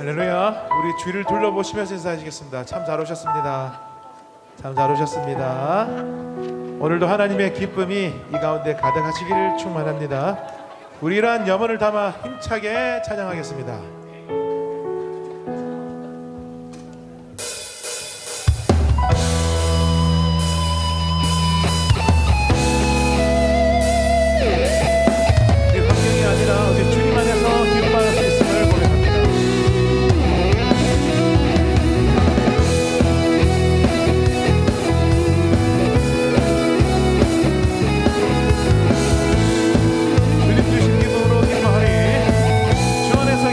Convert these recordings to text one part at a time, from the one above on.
할렐루야. 우리 주위를 둘러보시면서 인사하시겠습니다. 참 잘 오셨습니다. 참 잘 오셨습니다. 오늘도 하나님의 기쁨이 이 가운데 가득하시기를 축원합니다. 우리 이러한 염원을 담아 힘차게 찬양하겠습니다.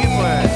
기뻐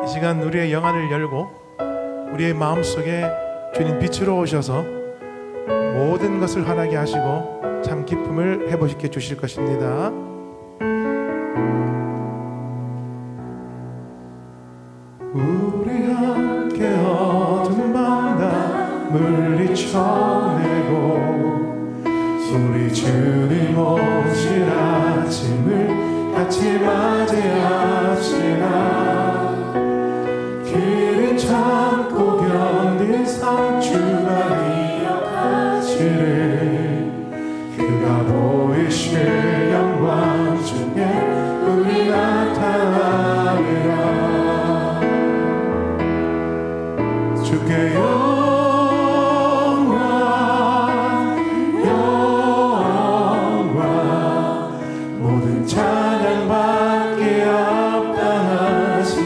시간 우리의 영안을 열고 우리의 마음속에 주님 빛으로 오셔서 모든 것을 환하게 하시고 참 기쁨을 회복시켜 주실 것입니다. 우리 함께 어둠 밤다 물리쳐내고 우리 주님 오실 아침을 같이 맞이합시다. 길을 참고 견딘 상주가 기억하시를 그가 보이실 영광 중에 우리 나타나리라. 주께 영광 모든 찬양받기에 합당하신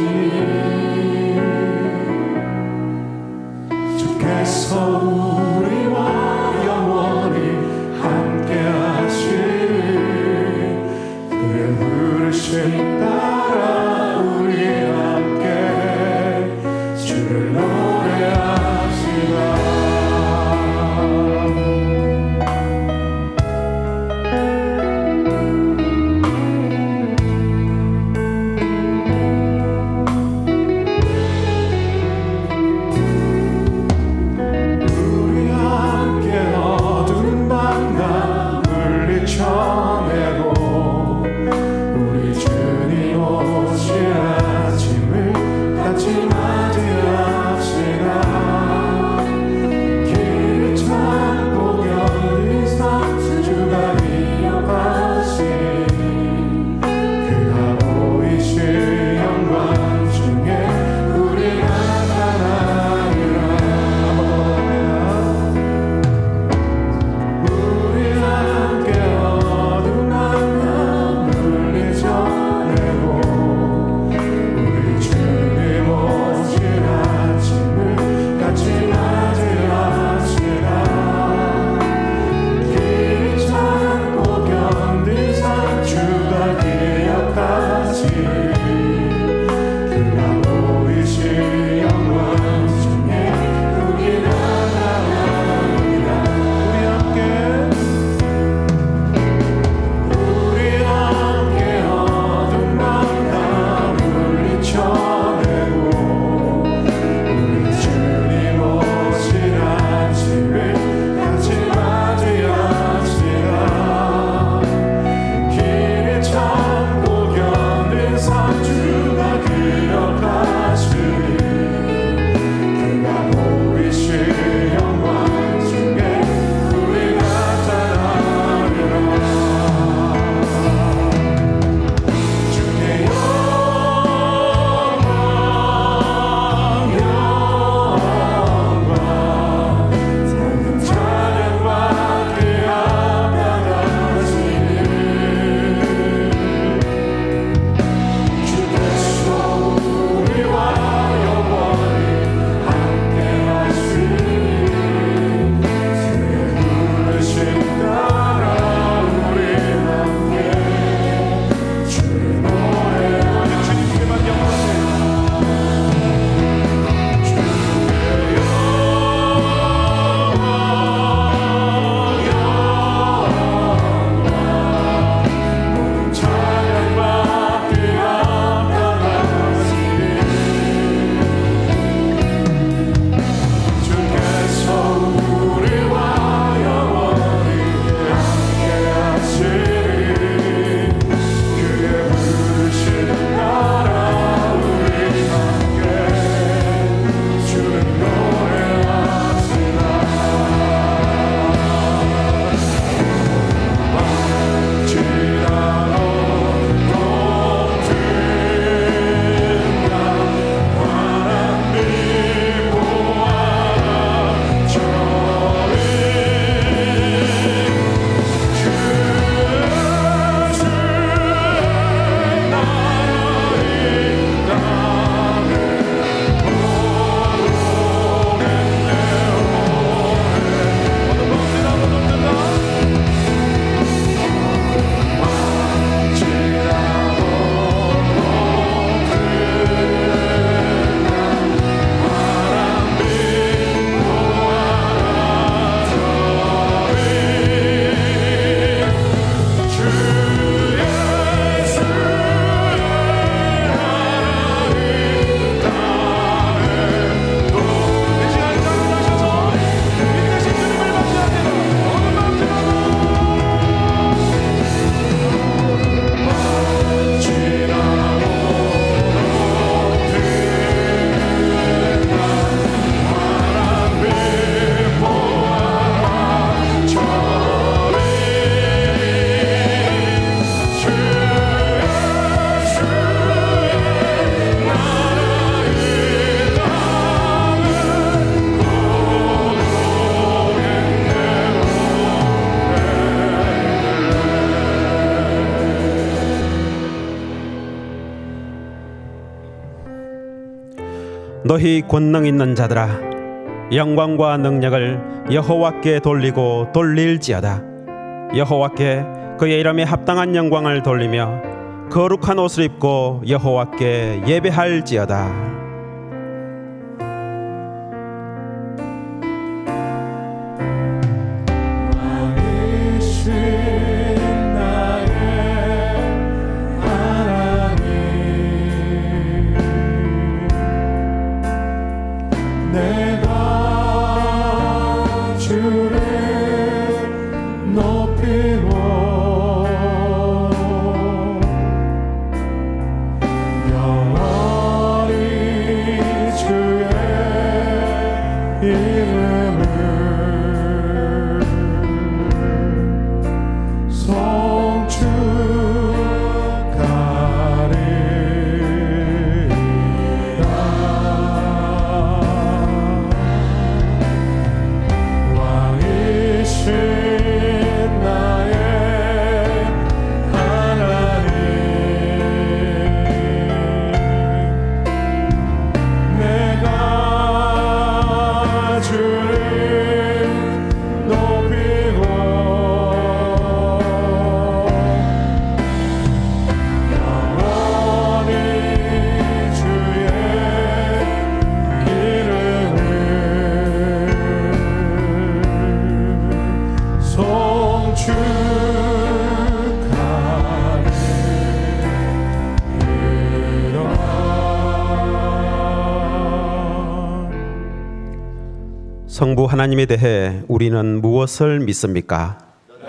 너희 권능 있는 자들아 영광과 능력을 여호와께 돌리고 돌릴지어다. 여호와께 그의 이름에 합당한 영광을 돌리며 거룩한 옷을 입고 여호와께 예배할지어다. 성부 하나님에 대해 우리는 무엇을 믿습니까?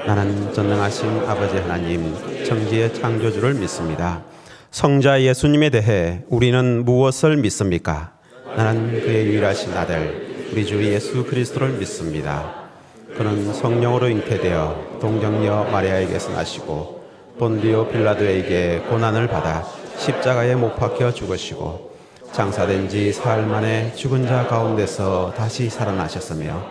나는 전능하신 아버지 하나님, 천지의 창조주를 믿습니다. 성자 예수님에 대해 우리는 무엇을 믿습니까? 나는 그의 유일하신 아들, 우리 주 예수 그리스도를 믿습니다. 그는 성령으로 잉태되어 동정녀 마리아에게서 나시고 본디오 빌라도에게 고난을 받아 십자가에 못 박혀 죽으시고 장사된 지 사흘 만에 죽은 자 가운데서 다시 살아나셨으며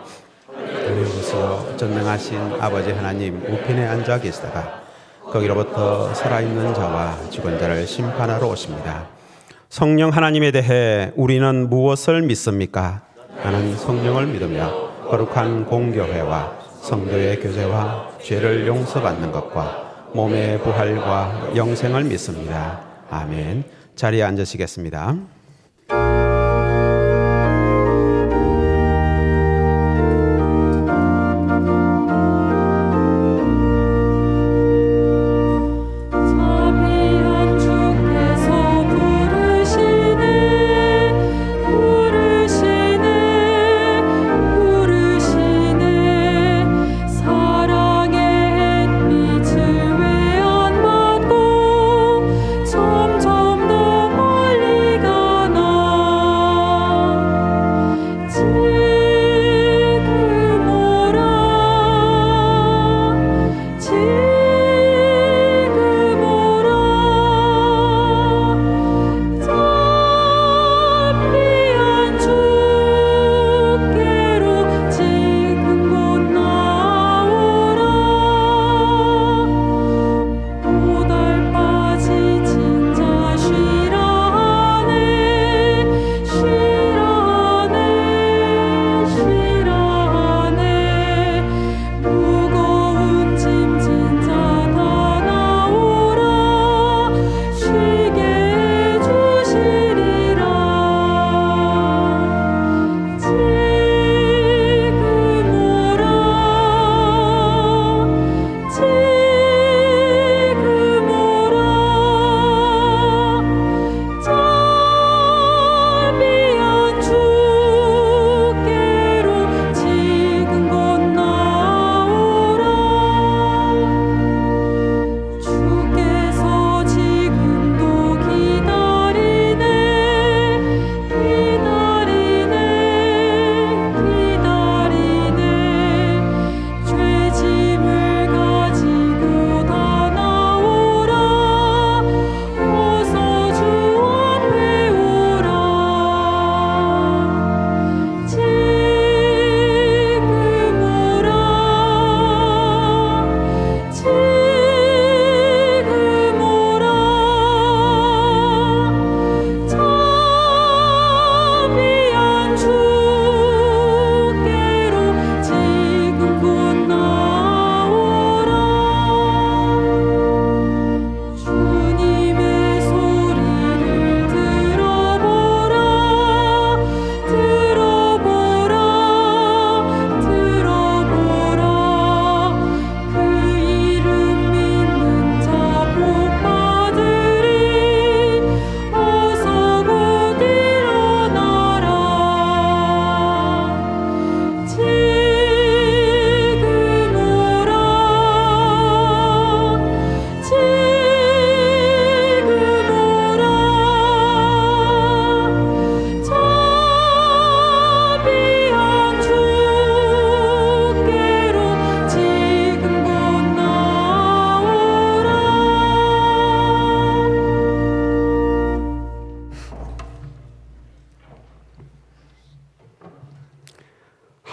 그리고서 전능하신 아버지 하나님 우편에 앉아 계시다가 거기로부터 살아있는 자와 죽은 자를 심판하러 오십니다. 성령 하나님에 대해 우리는 무엇을 믿습니까? 나는 성령을 믿으며 거룩한 공교회와 성도의 교제와 죄를 용서받는 것과 몸의 부활과 영생을 믿습니다. 아멘. 자리에 앉으시겠습니다. 점점 더 멀리 가나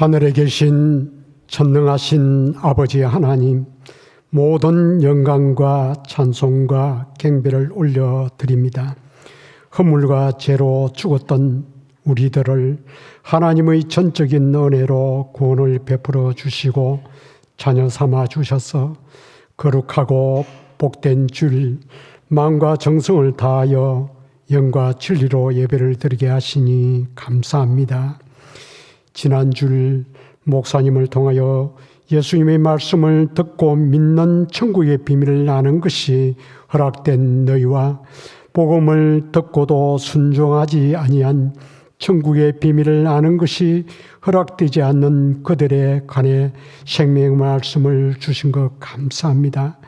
하늘에 계신 전능하신 아버지 하나님, 모든 영광과 찬송과 경배를 올려드립니다. 허물과 죄로 죽었던 우리들을 하나님의 전적인 은혜로 구원을 베풀어 주시고 자녀 삼아 주셔서 거룩하고 복된 주일 마음과 정성을 다하여 영과 진리로 예배를 드리게 하시니 감사합니다. 지난주 목사님을 통하여 예수님의 말씀을 듣고 믿는 천국의 비밀을 아는 것이 허락된 너희와 복음을 듣고도 순종하지 아니한 천국의 비밀을 아는 것이 허락되지 않는 그들에 관해 생명의 말씀을 주신 것 감사합니다.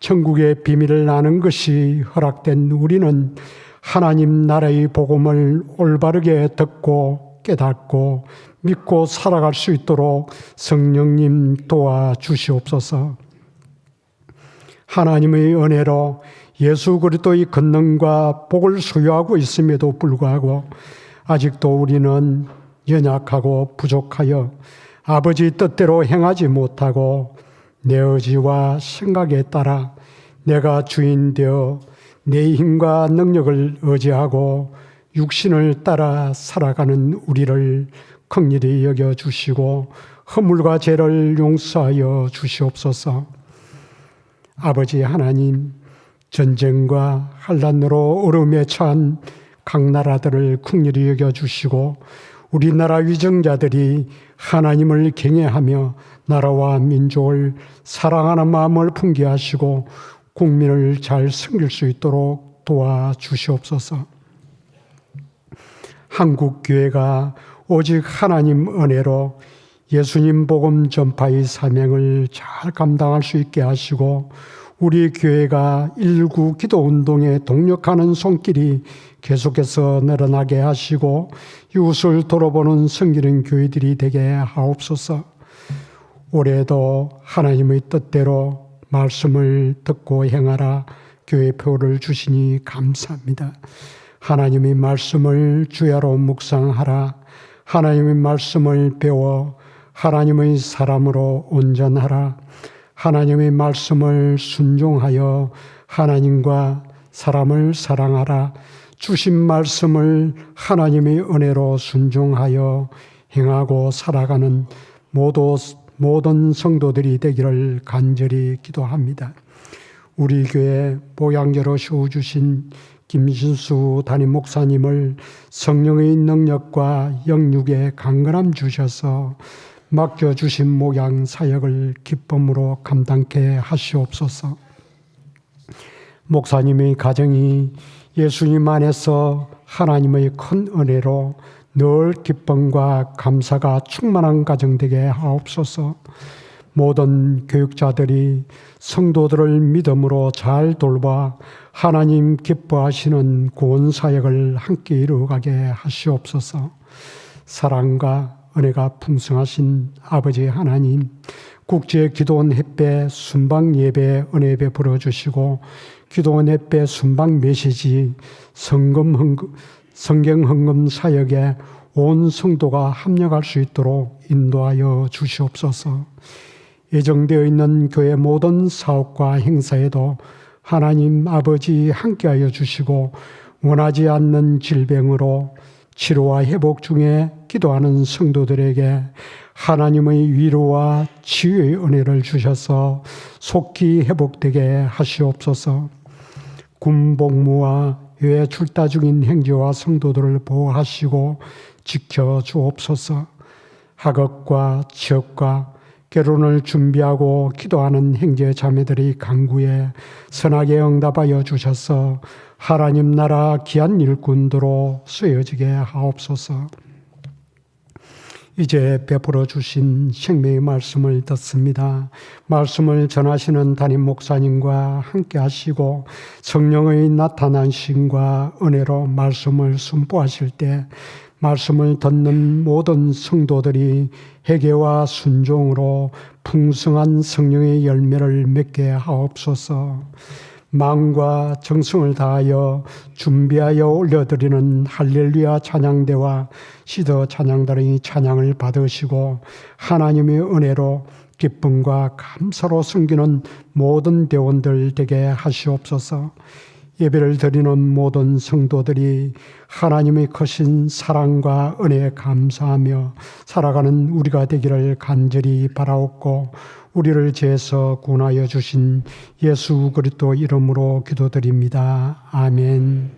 천국의 비밀을 아는 것이 허락된 우리는 하나님 나라의 복음을 올바르게 듣고 깨닫고 믿고 살아갈 수 있도록 성령님 도와주시옵소서. 하나님의 은혜로 예수 그리스도의 권능과 복을 소유하고 있음에도 불구하고 아직도 우리는 연약하고 부족하여 아버지 뜻대로 행하지 못하고 내 의지와 생각에 따라 내가 주인 되어 내 힘과 능력을 의지하고 육신을 따라 살아가는 우리를 긍휼히 여겨주시고 허물과 죄를 용서하여 주시옵소서. 아버지 하나님, 전쟁과 환난으로 어려움에 처한 각 나라들을 긍휼히 여겨주시고 우리나라 위정자들이 하나님을 경외하며 나라와 민족을 사랑하는 마음을 품게 하시고 국민을 잘 섬길 수 있도록 도와주시옵소서. 한국교회가 오직 하나님 은혜로 예수님 복음 전파의 사명을 잘 감당할 수 있게 하시고 우리 교회가 119 기도운동에 동력하는 손길이 계속해서 늘어나게 하시고 이웃을 돌아보는 섬기는 교회들이 되게 하옵소서. 올해도 하나님의 뜻대로 말씀을 듣고 행하라 교회표를 주시니 감사합니다. 하나님의 말씀을 주야로 묵상하라. 하나님의 말씀을 배워 하나님의 사람으로 온전하라. 하나님의 말씀을 순종하여 하나님과 사람을 사랑하라. 주신 말씀을 하나님의 은혜로 순종하여 행하고 살아가는 모든 성도들이 되기를 간절히 기도합니다. 우리 교회 보양제로 세워주신 김신수 담임 목사님을 성령의 능력과 영육에 강건함 주셔서 맡겨주신 목양 사역을 기쁨으로 감당케 하시옵소서. 목사님의 가정이 예수님 안에서 하나님의 큰 은혜로 늘 기쁨과 감사가 충만한 가정 되게 하옵소서. 모든 교육자들이 성도들을 믿음으로 잘 돌봐 하나님 기뻐하시는 구원 사역을 함께 이루어가게 하시옵소서. 사랑과 은혜가 풍성하신 아버지 하나님, 국제 기도원 햇배 순방 예배 은혜 베풀어 주시고 기도원 햇배 순방 메시지 성경 헌금 사역에 온 성도가 합력할 수 있도록 인도하여 주시옵소서. 예정되어 있는 교회 모든 사업과 행사에도 하나님 아버지 함께하여 주시고 원하지 않는 질병으로 치료와 회복 중에 기도하는 성도들에게 하나님의 위로와 치유의 은혜를 주셔서 속히 회복되게 하시옵소서. 군복무와 해외 출타 중인 형제와 성도들을 보호하시고 지켜주옵소서. 학업과 취업과 결혼을 준비하고 기도하는 형제 자매들의 간구에 선하게 응답하여 주셔서 하나님 나라 귀한 일꾼들로 쓰여지게 하옵소서. 이제 베풀어 주신 생명의 말씀을 듣습니다. 말씀을 전하시는 담임 목사님과 함께 하시고 성령의 나타나심과 은혜로 말씀을 선포하실 때 말씀을 듣는 모든 성도들이 회개와 순종으로 풍성한 성령의 열매를 맺게 하옵소서. 마음과 정성을 다하여 준비하여 올려드리는 할렐루야 찬양대와 시더 찬양단의 찬양을 받으시고 하나님의 은혜로 기쁨과 감사로 섬기는 모든 대원들 되게 하시옵소서. 예배를 드리는 모든 성도들이 하나님의 크신 사랑과 은혜에 감사하며 살아가는 우리가 되기를 간절히 바라옵고 우리를 죄에서 구원하여 주신 예수 그리스도 이름으로 기도드립니다. 아멘.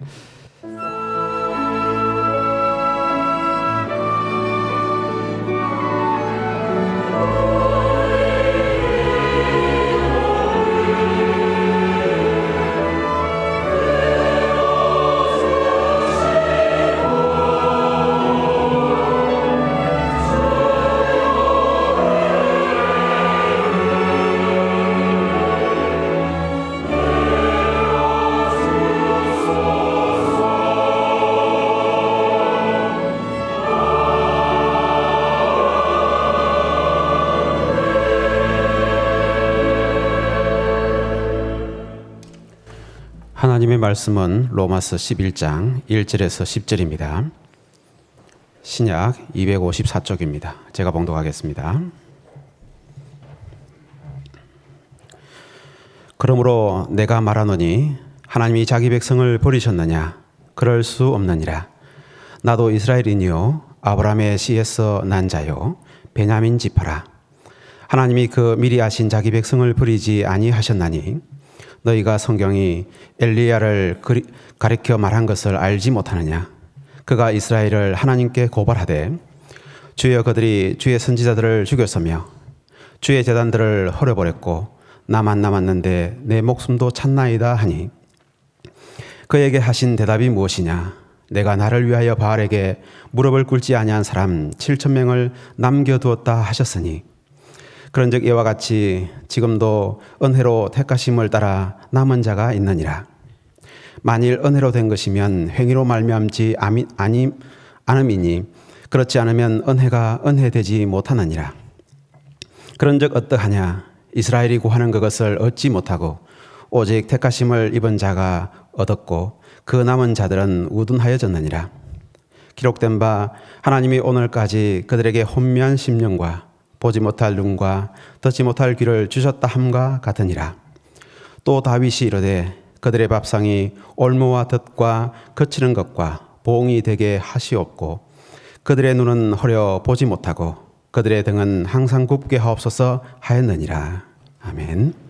하나님의 말씀은 로마서 11장 1절에서 10절입니다. 신약 254쪽입니다. 제가 봉독하겠습니다. 그러므로 내가 말하노니 하나님이 자기 백성을 버리셨느냐? 그럴 수 없느니라. 나도 이스라엘이니요 아브라함의 씨에서 난 자요 베냐민 지파라. 하나님이 그 미리 아신 자기 백성을 버리지 아니하셨나니 너희가 성경이 엘리야를 가리켜 말한 것을 알지 못하느냐? 그가 이스라엘을 하나님께 고발하되 주여 그들이 주의 선지자들을 죽였으며 주의 제단들을 헐어버렸고 나만 남았는데 내 목숨도 찾나이다 하니 그에게 하신 대답이 무엇이냐? 내가 나를 위하여 바알에게 무릎을 꿇지 아니한 사람 7,000명을 남겨두었다 하셨으니 그런즉 이와 같이 지금도 은혜로 택하심을 따라 남은 자가 있느니라. 만일 은혜로 된 것이면 행위로 말미암지 않음이니 그렇지 않으면 은혜가 은혜되지 못하느니라. 그런즉 어떠하냐? 이스라엘이 구하는 그것을 얻지 못하고 오직 택하심을 입은 자가 얻었고 그 남은 자들은 우둔하여졌느니라. 기록된 바 하나님이 오늘까지 그들에게 혼미한 심령과 보지 못할 눈과 듣지 못할 귀를 주셨다 함과 같으니라. 또 다윗이 이르되 그들의 밥상이 올무와 덫과 거치는 것과 봉이 되게 하시옵고 그들의 눈은 허려 보지 못하고 그들의 등은 항상 굽게 하옵소서 하였느니라. 아멘.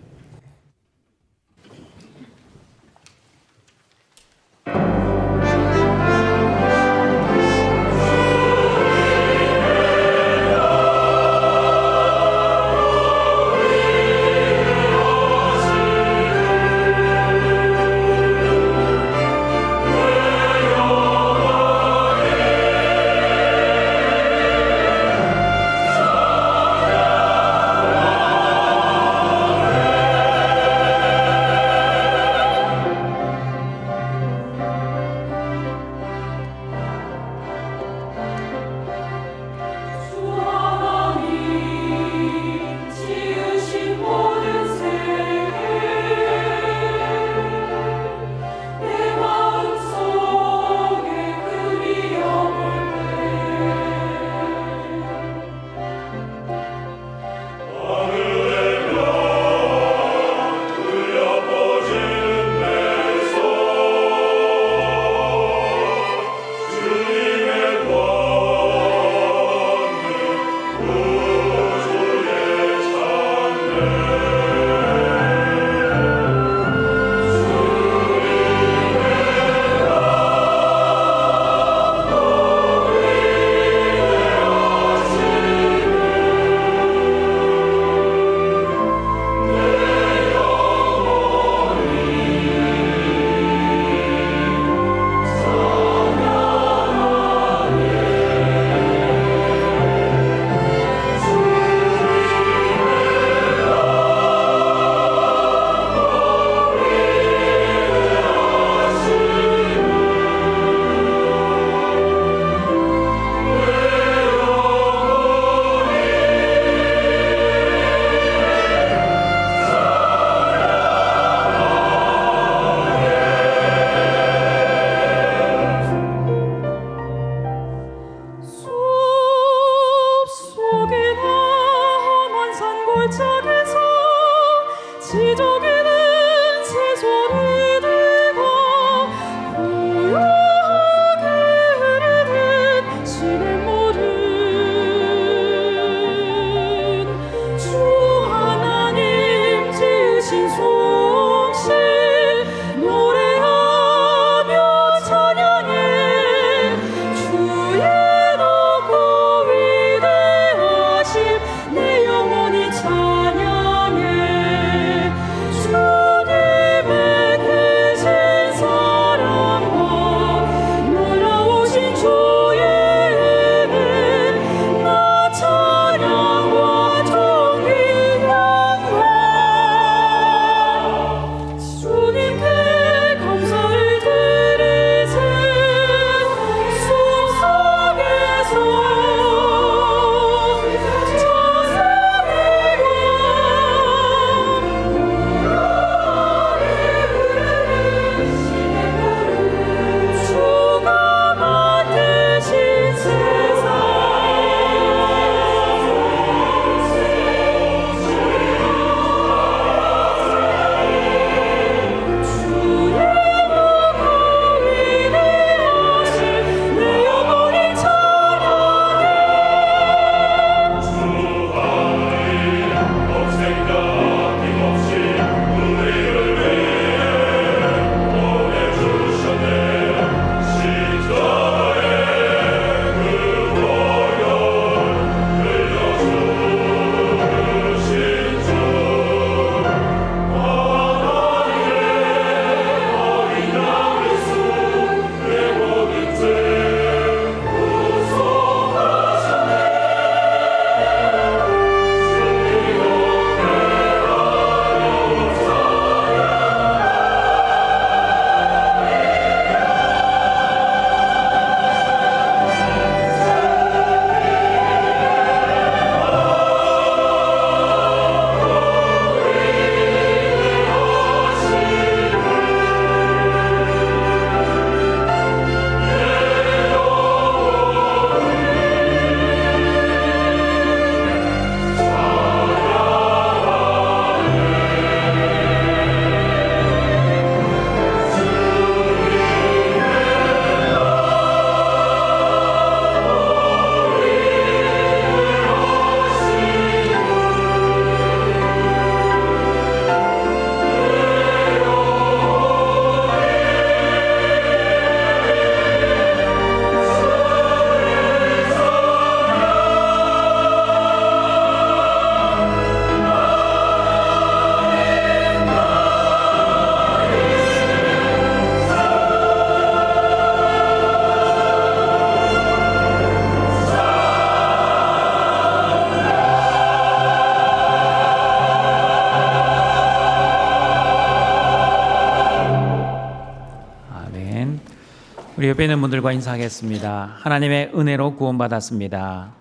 우리 옆에 있는 분들과 인사하겠습니다. 하나님의 은혜로 구원받았습니다.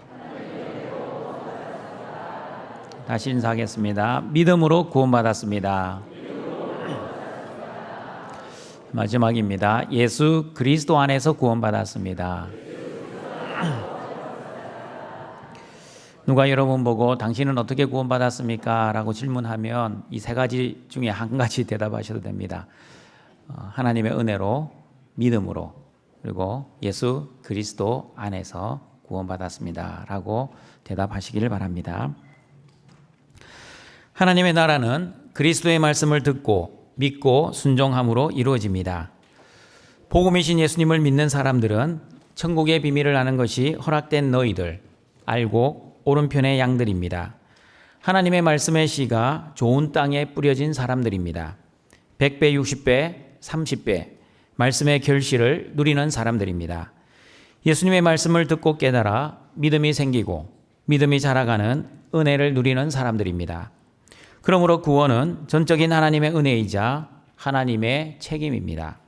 다시 인사하겠습니다. 믿음으로 구원받았습니다. 마지막입니다. 예수 그리스도 안에서 구원받았습니다. 누가 여러분 보고 당신은 어떻게 구원받았습니까? 라고 질문하면 이 세 가지 중에 한 가지 대답하셔도 됩니다. 하나님의 은혜로, 믿음으로, 그리고 예수 그리스도 안에서 구원받았습니다. 라고 대답하시기를 바랍니다. 하나님의 나라는 그리스도의 말씀을 듣고 믿고 순종함으로 이루어집니다. 복음이신 예수님을 믿는 사람들은 천국의 비밀을 아는 것이 허락된 너희들, 알고 오른편의 양들입니다. 하나님의 말씀의 씨가 좋은 땅에 뿌려진 사람들입니다. 100배, 60배, 30배 말씀의 결실을 누리는 사람들입니다. 예수님의 말씀을 듣고 깨달아 믿음이 생기고 믿음이 자라가는 은혜를 누리는 사람들입니다. 그러므로 구원은 전적인 하나님의 은혜이자 하나님의 책임입니다.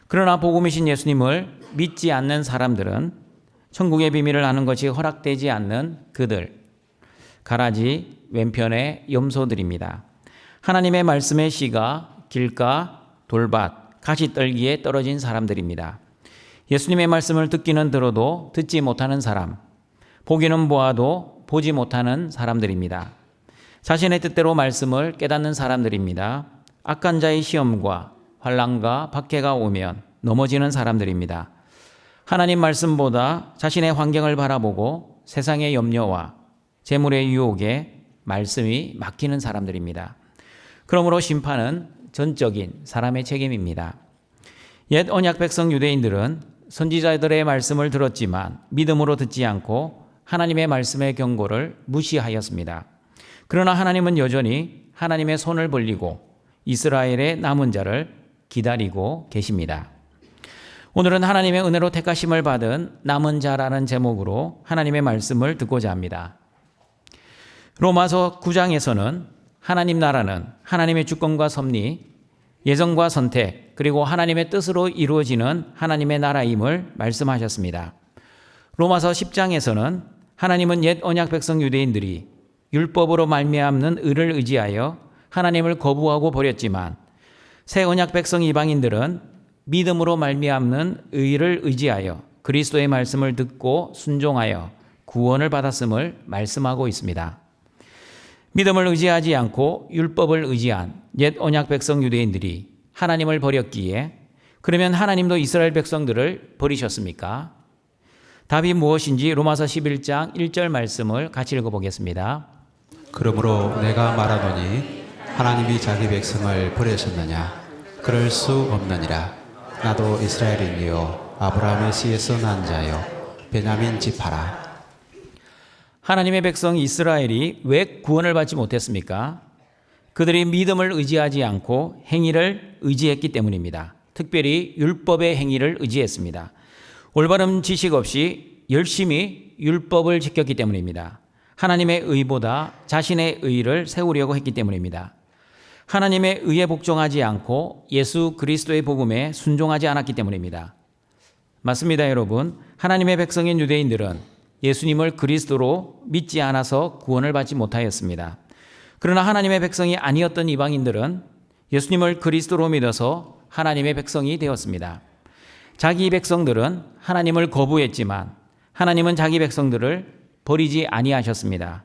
그러나 복음이신 예수님을 믿지 않는 사람들은 천국의 비밀을 아는 것이 허락되지 않는 그들, 가라지 왼편의 염소들입니다. 하나님의 말씀의 씨가 길가, 돌밭, 가시떨기에 떨어진 사람들입니다. 예수님의 말씀을 듣기는 들어도 듣지 못하는 사람, 보기는 보아도 보지 못하는 사람들입니다. 자신의 뜻대로 말씀을 깨닫는 사람들입니다. 악한 자의 시험과 환난과 박해가 오면 넘어지는 사람들입니다. 하나님 말씀보다 자신의 환경을 바라보고 세상의 염려와 재물의 유혹에 말씀이 막히는 사람들입니다. 그러므로 심판은 전적인 사람의 책임입니다. 옛 언약 백성 유대인들은 선지자들의 말씀을 들었지만 믿음으로 듣지 않고 하나님의 말씀의 경고를 무시하였습니다. 그러나 하나님은 여전히 하나님의 손을 벌리고 이스라엘의 남은 자를 기다리고 계십니다. 오늘은 하나님의 은혜로 택하심을 받은 남은 자라는 제목으로 하나님의 말씀을 듣고자 합니다. 로마서 9장에서는 하나님 나라는 하나님의 주권과 섭리, 예정과 선택, 그리고 하나님의 뜻으로 이루어지는 하나님의 나라임을 말씀하셨습니다. 로마서 10장에서는 하나님은 옛 언약 백성 유대인들이 율법으로 말미암는 의를 의지하여 하나님을 거부하고 버렸지만 새 언약 백성 이방인들은 믿음으로 말미암는 의를 의지하여 그리스도의 말씀을 듣고 순종하여 구원을 받았음을 말씀하고 있습니다. 믿음을 의지하지 않고 율법을 의지한 옛 언약 백성 유대인들이 하나님을 버렸기에 그러면 하나님도 이스라엘 백성들을 버리셨습니까? 답이 무엇인지 로마서 11장 1절 말씀을 같이 읽어보겠습니다. 그러므로 내가 말하노니 하나님이 자기 백성을 버리셨느냐? 그럴 수 없느니라. 나도 이스라엘인이요 아브라함의 씨에서 난 자요 베냐민 지파라. 하나님의 백성 이스라엘이 왜 구원을 받지 못했습니까? 그들이 믿음을 의지하지 않고 행위를 의지했기 때문입니다. 특별히 율법의 행위를 의지했습니다. 올바른 지식 없이 열심히 율법을 지켰기 때문입니다. 하나님의 의보다 자신의 의를 세우려고 했기 때문입니다. 하나님의 의에 복종하지 않고 예수 그리스도의 복음에 순종하지 않았기 때문입니다. 맞습니다, 여러분. 하나님의 백성인 유대인들은 예수님을 그리스도로 믿지 않아서 구원을 받지 못하였습니다. 그러나 하나님의 백성이 아니었던 이방인들은 예수님을 그리스도로 믿어서 하나님의 백성이 되었습니다. 자기 백성들은 하나님을 거부했지만 하나님은 자기 백성들을 버리지 아니하셨습니다.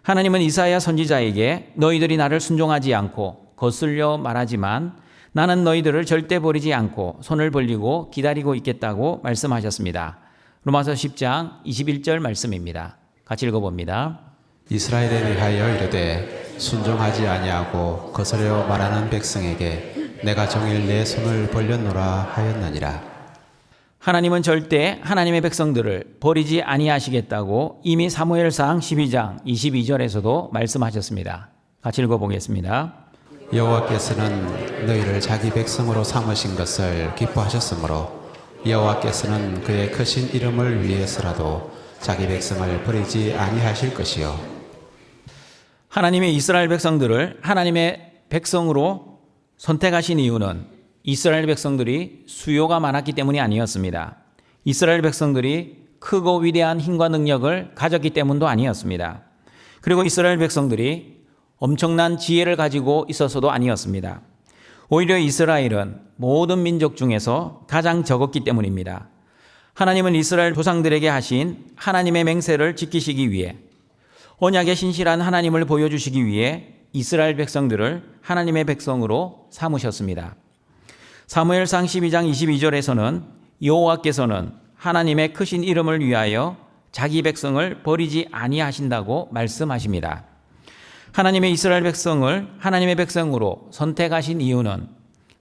하나님은 이사야 선지자에게 너희들이 나를 순종하지 않고 거슬려 말하지만 나는 너희들을 절대 버리지 않고 손을 벌리고 기다리고 있겠다고 말씀하셨습니다. 로마서 10장 21절 말씀입니다. 같이 읽어봅니다. 이스라엘에 대하여 이르되 순종하지 아니하고 거스려 말하는 백성에게 내가 종일 내 손을 벌렸노라 하였느니라. 하나님은 절대 하나님의 백성들을 버리지 아니하시겠다고 이미 사무엘상 12장 22절에서도 말씀하셨습니다. 같이 읽어보겠습니다. 여호와께서는 너희를 자기 백성으로 삼으신 것을 기뻐하셨으므로 여호와께서는 그의 크신 이름을 위해서라도 자기 백성을 버리지 아니하실 것이요. 하나님의 이스라엘 백성들을 하나님의 백성으로 선택하신 이유는 이스라엘 백성들이 수요가 많았기 때문이 아니었습니다. 이스라엘 백성들이 크고 위대한 힘과 능력을 가졌기 때문도 아니었습니다. 그리고 이스라엘 백성들이 엄청난 지혜를 가지고 있어서도 아니었습니다. 오히려 이스라엘은 모든 민족 중에서 가장 적었기 때문입니다. 하나님은 이스라엘 조상들에게 하신 하나님의 맹세를 지키시기 위해, 언약의 신실한 하나님을 보여주시기 위해 이스라엘 백성들을 하나님의 백성으로 삼으셨습니다. 사무엘상 12장 22절에서는 여호와께서는 하나님의 크신 이름을 위하여 자기 백성을 버리지 아니하신다고 말씀하십니다. 하나님의 이스라엘 백성을 하나님의 백성으로 선택하신 이유는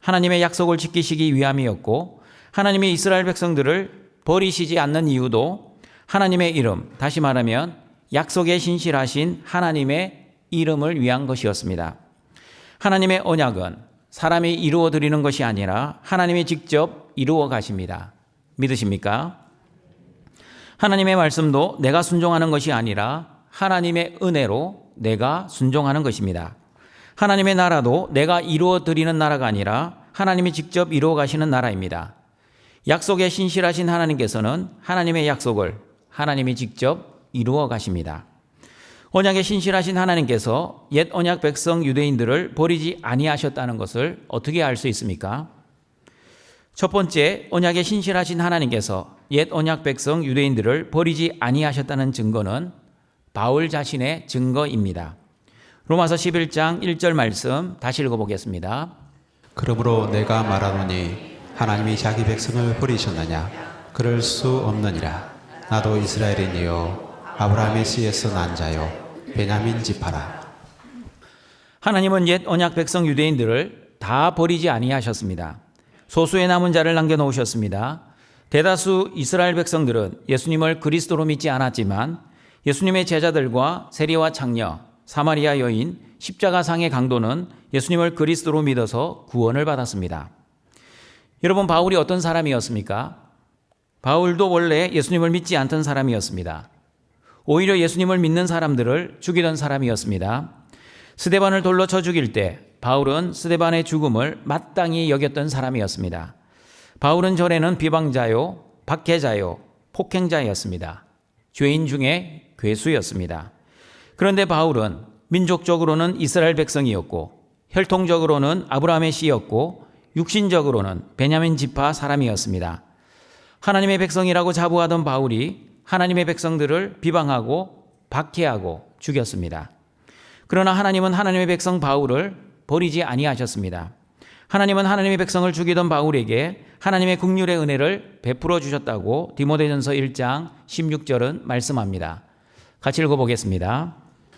하나님의 약속을 지키시기 위함이었고, 하나님의 이스라엘 백성들을 버리시지 않는 이유도 하나님의 이름, 다시 말하면 약속에 신실하신 하나님의 이름을 위한 것이었습니다. 하나님의 언약은 사람이 이루어 드리는 것이 아니라 하나님이 직접 이루어 가십니다. 믿으십니까? 하나님의 말씀도 내가 순종하는 것이 아니라 하나님의 은혜로 내가 순종하는 것입니다. 하나님의 나라도 내가 이루어 드리는 나라가 아니라 하나님이 직접 이루어 가시는 나라입니다. 약속에 신실하신 하나님께서는 하나님의 약속을 하나님이 직접 이루어 가십니다. 언약에 신실하신 하나님께서 옛 언약 백성 유대인들을 버리지 아니하셨다는 것을 어떻게 알 수 있습니까? 첫 번째, 언약에 신실하신 하나님께서 옛 언약 백성 유대인들을 버리지 아니하셨다는 증거는 바울 자신의 증거입니다. 로마서 11장 1절 말씀 다시 읽어보겠습니다. 그러므로 내가 말하노니 하나님이 자기 백성을 버리셨느냐? 그럴 수 없느니라. 나도 이스라엘인이요 아브라함의 씨에서 난 자요 베냐민 지파라. 하나님은 옛 언약 백성 유대인들을 다 버리지 아니하셨습니다. 소수의 남은 자를 남겨놓으셨습니다. 대다수 이스라엘 백성들은 예수님을 그리스도로 믿지 않았지만 예수님의 제자들과 세리와 창녀, 사마리아 여인, 십자가상의 강도는 예수님을 그리스도로 믿어서 구원을 받았습니다. 여러분, 바울이 어떤 사람이었습니까? 바울도 원래 예수님을 믿지 않던 사람이었습니다. 오히려 예수님을 믿는 사람들을 죽이던 사람이었습니다. 스데반을 돌로 쳐 죽일 때 바울은 스데반의 죽음을 마땅히 여겼던 사람이었습니다. 바울은 전에는 비방자요, 박해자요, 폭행자였습니다. 죄인 중에 괴수였습니다. 그런데 바울은 민족적으로는 이스라엘 백성이었고, 혈통적으로는 아브라함의 씨였고, 육신적으로는 베냐민 지파 사람이었습니다. 하나님의 백성이라고 자부하던 바울이 하나님의 백성들을 비방하고 박해하고 죽였습니다. 그러나 하나님은 하나님의 백성 바울을 버리지 아니하셨습니다. 하나님은 하나님의 백성을 죽이던 바울에게 하나님의 긍휼의 은혜를 베풀어 주셨다고 디모데전서 1장 16절은 말씀합니다. 같이 읽어보겠습니다.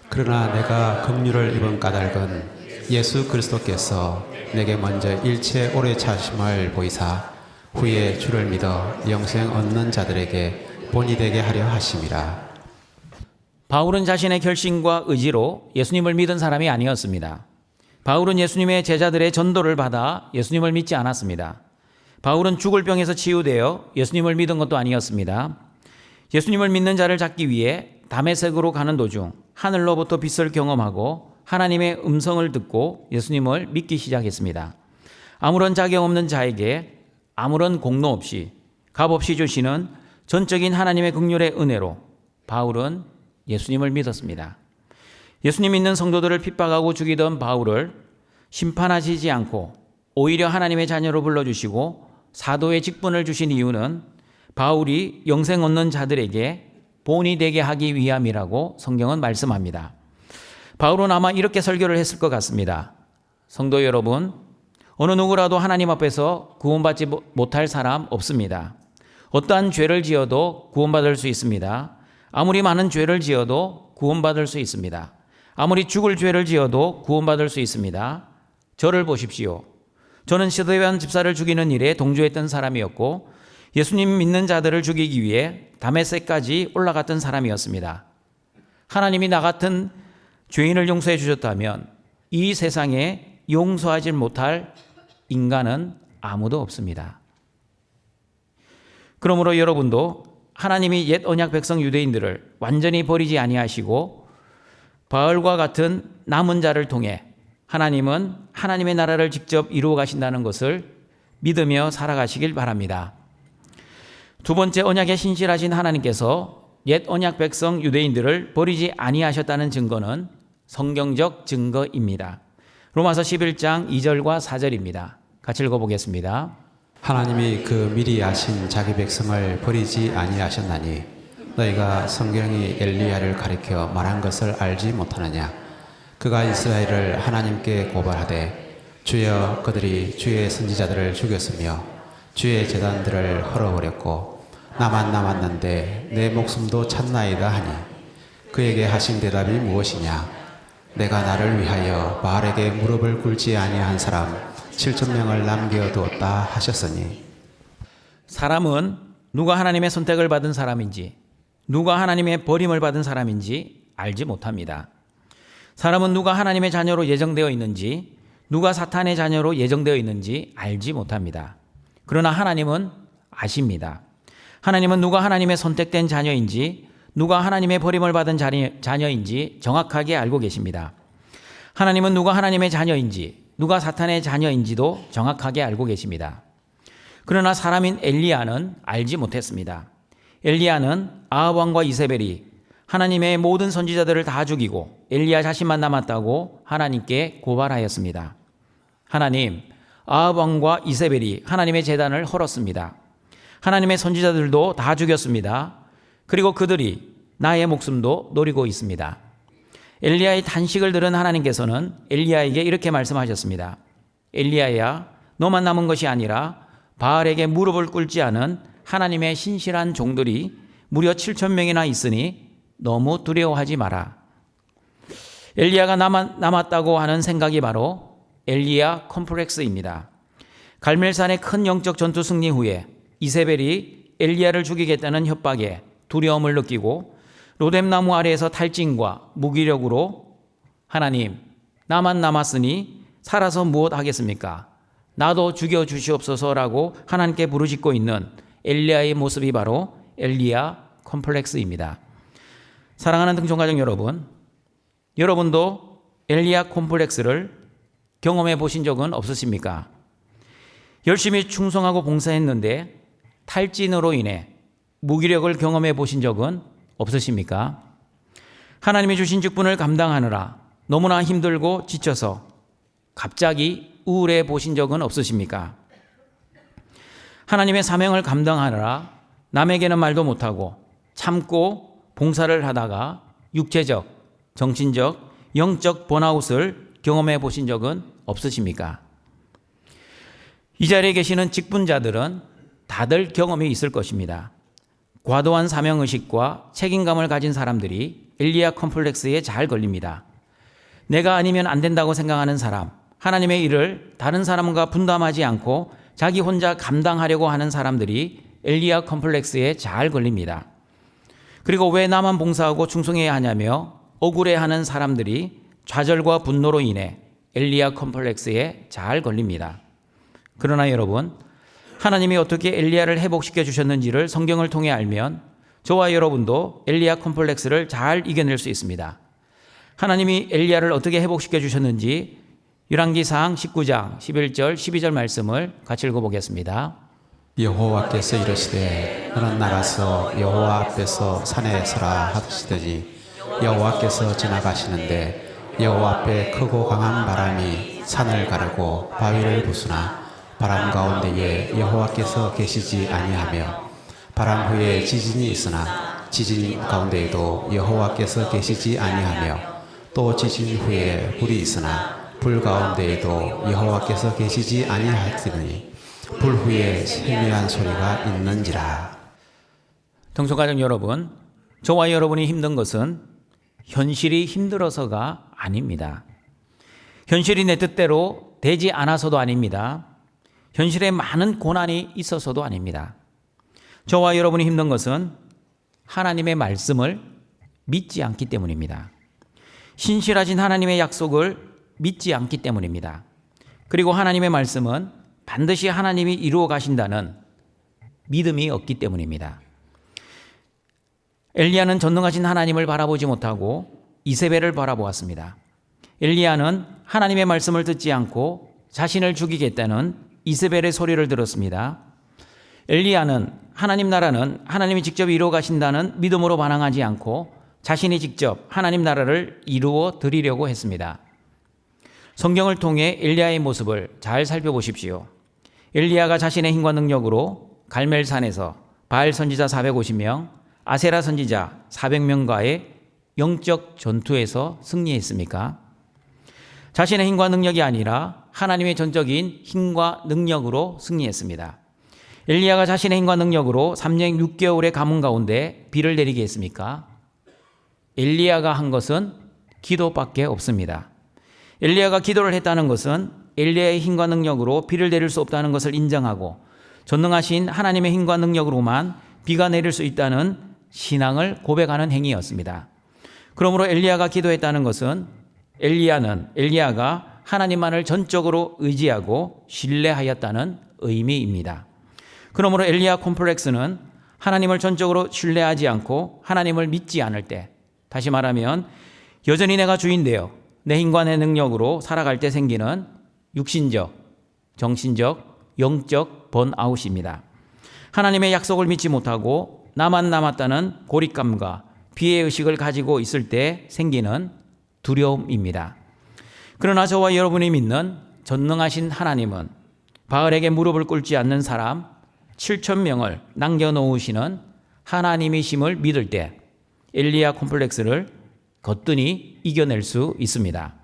그러나 내가 긍휼을 입은 까닭은 예수 그리스도께서 내게 먼저 일체 오래 차심을 보이사 후에 주를 믿어 영생 얻는 자들에게 본이 되게 하려 하심이라. 바울은 자신의 결심과 의지로 예수님을 믿은 사람이 아니었습니다. 바울은 예수님의 제자들의 전도를 받아 예수님을 믿지 않았습니다. 바울은 죽을 병에서 치유되어 예수님을 믿은 것도 아니었습니다. 예수님을 믿는 자를 찾기 위해 다메섹으로 가는 도중 하늘로부터 빛을 경험하고 하나님의 음성을 듣고 예수님을 믿기 시작했습니다. 아무런 자격 없는 자에게 아무런 공로 없이 값없이 주시는 전적인 하나님의 긍휼의 은혜로 바울은 예수님을 믿었습니다. 예수님 믿는 성도들을 핍박하고 죽이던 바울을 심판하시지 않고 오히려 하나님의 자녀로 불러주시고 사도의 직분을 주신 이유는 바울이 영생 얻는 자들에게 본이 되게 하기 위함이라고 성경은 말씀합니다. 바울은 아마 이렇게 설교를 했을 것 같습니다. 성도 여러분, 어느 누구라도 하나님 앞에서 구원받지 못할 사람 없습니다. 어떠한 죄를 지어도 구원받을 수 있습니다. 아무리 많은 죄를 지어도 구원받을 수 있습니다. 아무리 죽을 죄를 지어도 구원받을 수 있습니다. 저를 보십시오. 저는 스데반 집사를 죽이는 일에 동조했던 사람이었고 예수님 믿는 자들을 죽이기 위해 다메섹까지 올라갔던 사람이었습니다. 하나님이 나 같은 죄인을 용서해 주셨다면 이 세상에 용서하지 못할 인간은 아무도 없습니다. 그러므로 여러분도 하나님이 옛 언약 백성 유대인들을 완전히 버리지 아니하시고 바울과 같은 남은 자를 통해 하나님은 하나님의 나라를 직접 이루어 가신다는 것을 믿으며 살아가시길 바랍니다. 두 번째, 언약에 신실하신 하나님께서 옛 언약 백성 유대인들을 버리지 아니하셨다는 증거는 성경적 증거입니다. 로마서 11장 2절과 4절입니다. 같이 읽어보겠습니다. 하나님이 그 미리 아신 자기 백성을 버리지 아니하셨나니 너희가 성경이 엘리야를 가리켜 말한 것을 알지 못하느냐. 그가 이스라엘을 하나님께 고발하되 주여 그들이 주의 선지자들을 죽였으며 주의 제단들을 헐어버렸고 나만 남았는데 내 목숨도 찾나이다 하니 그에게 하신 대답이 무엇이냐. 내가 나를 위하여 바알에게 무릎을 꿇지 아니한 사람 7,000명을 남겨두었다 하셨으니. 사람은 누가 하나님의 선택을 받은 사람인지 누가 하나님의 버림을 받은 사람인지 알지 못합니다. 사람은 누가 하나님의 자녀로 예정되어 있는지 누가 사탄의 자녀로 예정되어 있는지 알지 못합니다. 그러나 하나님은 아십니다. 하나님은 누가 하나님의 선택된 자녀인지 누가 하나님의 버림을 받은 자녀인지 정확하게 알고 계십니다. 하나님은 누가 하나님의 자녀인지 누가 사탄의 자녀인지도 정확하게 알고 계십니다. 그러나 사람인 엘리야는 알지 못했습니다. 엘리야는 아합 왕과 이세벨이 하나님의 모든 선지자들을 다 죽이고 엘리야 자신만 남았다고 하나님께 고발하였습니다. 하나님, 아합 왕과 이세벨이 하나님의 제단을 헐었습니다. 하나님의 선지자들도 다 죽였습니다. 그리고 그들이 나의 목숨도 노리고 있습니다. 엘리야의 탄식을 들은 하나님께서는 엘리야에게 이렇게 말씀하셨습니다. 엘리야야, 너만 남은 것이 아니라 바알에게 무릎을 꿇지 않은 하나님의 신실한 종들이 무려 7,000명이나 있으니 너무 두려워하지 마라. 엘리야가 남았다고 하는 생각이 바로 엘리야 컴플렉스입니다. 갈멜산의 큰 영적 전투 승리 후에 이세벨이 엘리야를 죽이겠다는 협박에 두려움을 느끼고 로뎀나무 아래에서 탈진과 무기력으로 하나님, 나만 남았으니 살아서 무엇 하겠습니까? 나도 죽여주시옵소서라고 하나님께 부르짖고 있는 엘리야의 모습이 바로 엘리야 컴플렉스입니다. 사랑하는 등촌가족 여러분, 여러분도 엘리야 콤플렉스를 경험해 보신 적은 없으십니까? 열심히 충성하고 봉사했는데 탈진으로 인해 무기력을 경험해 보신 적은 없으십니까? 하나님이 주신 직분을 감당하느라 너무나 힘들고 지쳐서 갑자기 우울해 보신 적은 없으십니까? 하나님의 사명을 감당하느라 남에게는 말도 못하고 참고 봉사를 하다가 육체적, 정신적, 영적 번아웃을 경험해 보신 적은 없으십니까? 이 자리에 계시는 직분자들은 다들 경험이 있을 것입니다. 과도한 사명의식과 책임감을 가진 사람들이 엘리야 컴플렉스에 잘 걸립니다. 내가 아니면 안 된다고 생각하는 사람, 하나님의 일을 다른 사람과 분담하지 않고 자기 혼자 감당하려고 하는 사람들이 엘리야 컴플렉스에 잘 걸립니다. 그리고 왜 나만 봉사하고 충성해야 하냐며 억울해하는 사람들이 좌절과 분노로 인해 엘리야 컴플렉스에 잘 걸립니다. 그러나 여러분, 하나님이 어떻게 엘리야를 회복시켜 주셨는지를 성경을 통해 알면 저와 여러분도 엘리야 컴플렉스를 잘 이겨낼 수 있습니다. 하나님이 엘리야를 어떻게 회복시켜 주셨는지 열왕기상 19장 11절 12절 말씀을 같이 읽어보겠습니다. 여호와께서 이르시되 너는 나가서 여호와 앞에서 산에 서라 하시더니 여호와께서 지나가시는데 여호와 앞에 크고 강한 바람이 산을 가르고 바위를 부수나 바람 가운데에 여호와께서 계시지 아니하며 바람 후에 지진이 있으나 지진 가운데에도 여호와께서 계시지 아니하며 또 지진 후에 불이 있으나 불 가운데에도 여호와께서 계시지 아니하시니 불 후에 세미한 소리가 있는지라. 동성가족 여러분, 저와 여러분이 힘든 것은 현실이 힘들어서가 아닙니다. 현실이 내 뜻대로 되지 않아서도 아닙니다. 현실에 많은 고난이 있어서도 아닙니다. 저와 여러분이 힘든 것은 하나님의 말씀을 믿지 않기 때문입니다. 신실하신 하나님의 약속을 믿지 않기 때문입니다. 그리고 하나님의 말씀은 반드시 하나님이 이루어 가신다는 믿음이 없기 때문입니다. 엘리야는 전능하신 하나님을 바라보지 못하고 이세벨을 바라보았습니다. 엘리야는 하나님의 말씀을 듣지 않고 자신을 죽이겠다는 이세벨의 소리를 들었습니다. 엘리야는 하나님 나라는 하나님이 직접 이루어 가신다는 믿음으로 반항하지 않고 자신이 직접 하나님 나라를 이루어 드리려고 했습니다. 성경을 통해 엘리야의 모습을 잘 살펴보십시오. 엘리야가 자신의 힘과 능력으로 갈멜산에서 바알 선지자 450명, 아세라 선지자 400명과의 영적 전투에서 승리했습니까? 자신의 힘과 능력이 아니라 하나님의 전적인 힘과 능력으로 승리했습니다. 엘리야가 자신의 힘과 능력으로 3년 6개월의 가뭄 가운데 비를 내리게 했습니까? 엘리야가 한 것은 기도밖에 없습니다. 엘리야가 기도를 했다는 것은 엘리야의 힘과 능력으로 비를 내릴 수 없다는 것을 인정하고 전능하신 하나님의 힘과 능력으로만 비가 내릴 수 있다는 신앙을 고백하는 행위였습니다. 그러므로 엘리야가 기도했다는 것은 엘리야가 하나님만을 전적으로 의지하고 신뢰하였다는 의미입니다. 그러므로 엘리야 콤플렉스는 하나님을 전적으로 신뢰하지 않고 하나님을 믿지 않을 때, 다시 말하면 여전히 내가 주인되어 내 힘과 내 능력으로 살아갈 때 생기는 육신적, 정신적, 영적 번아웃입니다. 하나님의 약속을 믿지 못하고 나만 남았다는 고립감과 비애의식을 가지고 있을 때 생기는 두려움입니다. 그러나 저와 여러분이 믿는 전능하신 하나님은 바알에게 무릎을 꿇지 않는 사람 7,000명을 남겨놓으시는 하나님이심을 믿을 때 엘리야 콤플렉스를 거뜬히 이겨낼 수 있습니다.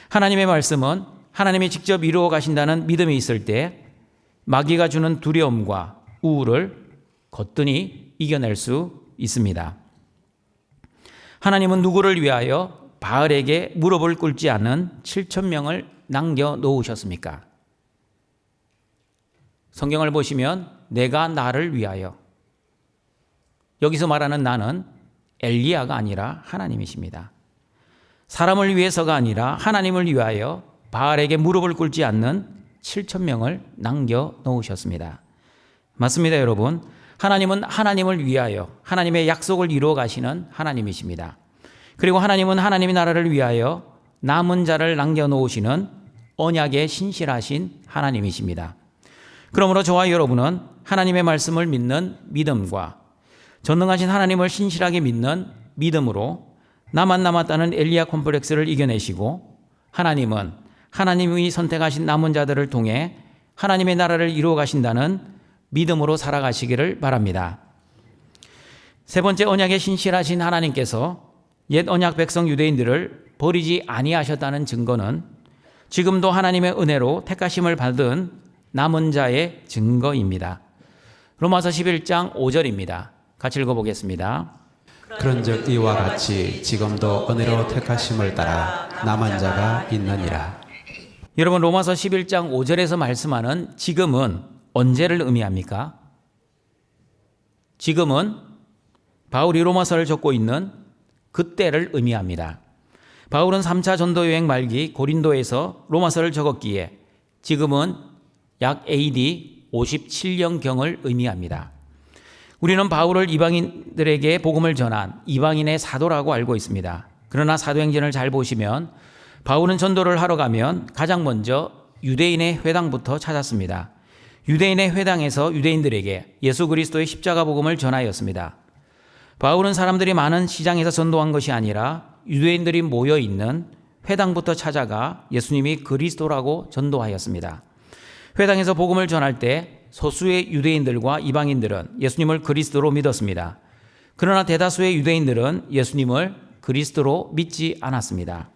하나님의 말씀은 하나님이 직접 이루어 가신다는 믿음이 있을 때 마귀가 주는 두려움과 우울을 거뜬히 이겨낼 수 있습니다. 하나님은 누구를 위하여 바알에게 무릎을 꿇지 않은 7,000명을 남겨놓으셨습니까? 성경을 보시면 내가 나를 위하여, 여기서 말하는 나는 엘리야가 아니라 하나님이십니다. 사람을 위해서가 아니라 하나님을 위하여 바알에게 무릎을 꿇지 않는 7,000명을 남겨놓으셨습니다. 맞습니다, 여러분. 하나님은 하나님을 위하여 하나님의 약속을 이루어 가시는 하나님이십니다. 그리고 하나님은 하나님의 나라를 위하여 남은 자를 남겨놓으시는 언약에 신실하신 하나님이십니다. 그러므로 저와 여러분은 하나님의 말씀을 믿는 믿음과 전능하신 하나님을 신실하게 믿는 믿음으로 나만 남았다는 엘리야 콤플렉스를 이겨내시고 하나님은 하나님이 선택하신 남은 자들을 통해 하나님의 나라를 이루어 가신다는 믿음으로 살아가시기를 바랍니다. 세 번째, 언약에 신실하신 하나님께서 옛 언약 백성 유대인들을 버리지 아니하셨다는 증거는 지금도 하나님의 은혜로 택하심을 받은 남은 자의 증거입니다. 로마서 11장 5절입니다. 같이 읽어보겠습니다. 그런즉 이와 같이 지금도 은혜로 택하심을 따라 남은 자가 있느니라. 여러분, 로마서 11장 5절에서 말씀하는 지금은 언제를 의미합니까? 지금은 바울이 로마서를 적고 있는 그때를 의미합니다. 바울은 3차 전도여행 말기 고린도에서 로마서를 적었기에 지금은 약 AD 57년경을 의미합니다. 우리는 바울을 이방인들에게 복음을 전한 이방인의 사도라고 알고 있습니다. 그러나 사도행전을 잘 보시면 바울은 전도를 하러 가면 가장 먼저 유대인의 회당부터 찾았습니다. 유대인의 회당에서 유대인들에게 예수 그리스도의 십자가 복음을 전하였습니다. 바울은 사람들이 많은 시장에서 전도한 것이 아니라 유대인들이 모여 있는 회당부터 찾아가 예수님이 그리스도라고 전도하였습니다. 회당에서 복음을 전할 때 소수의 유대인들과 이방인들은 예수님을 그리스도로 믿었습니다. 그러나 대다수의 유대인들은 예수님을 그리스도로 믿지 않았습니다.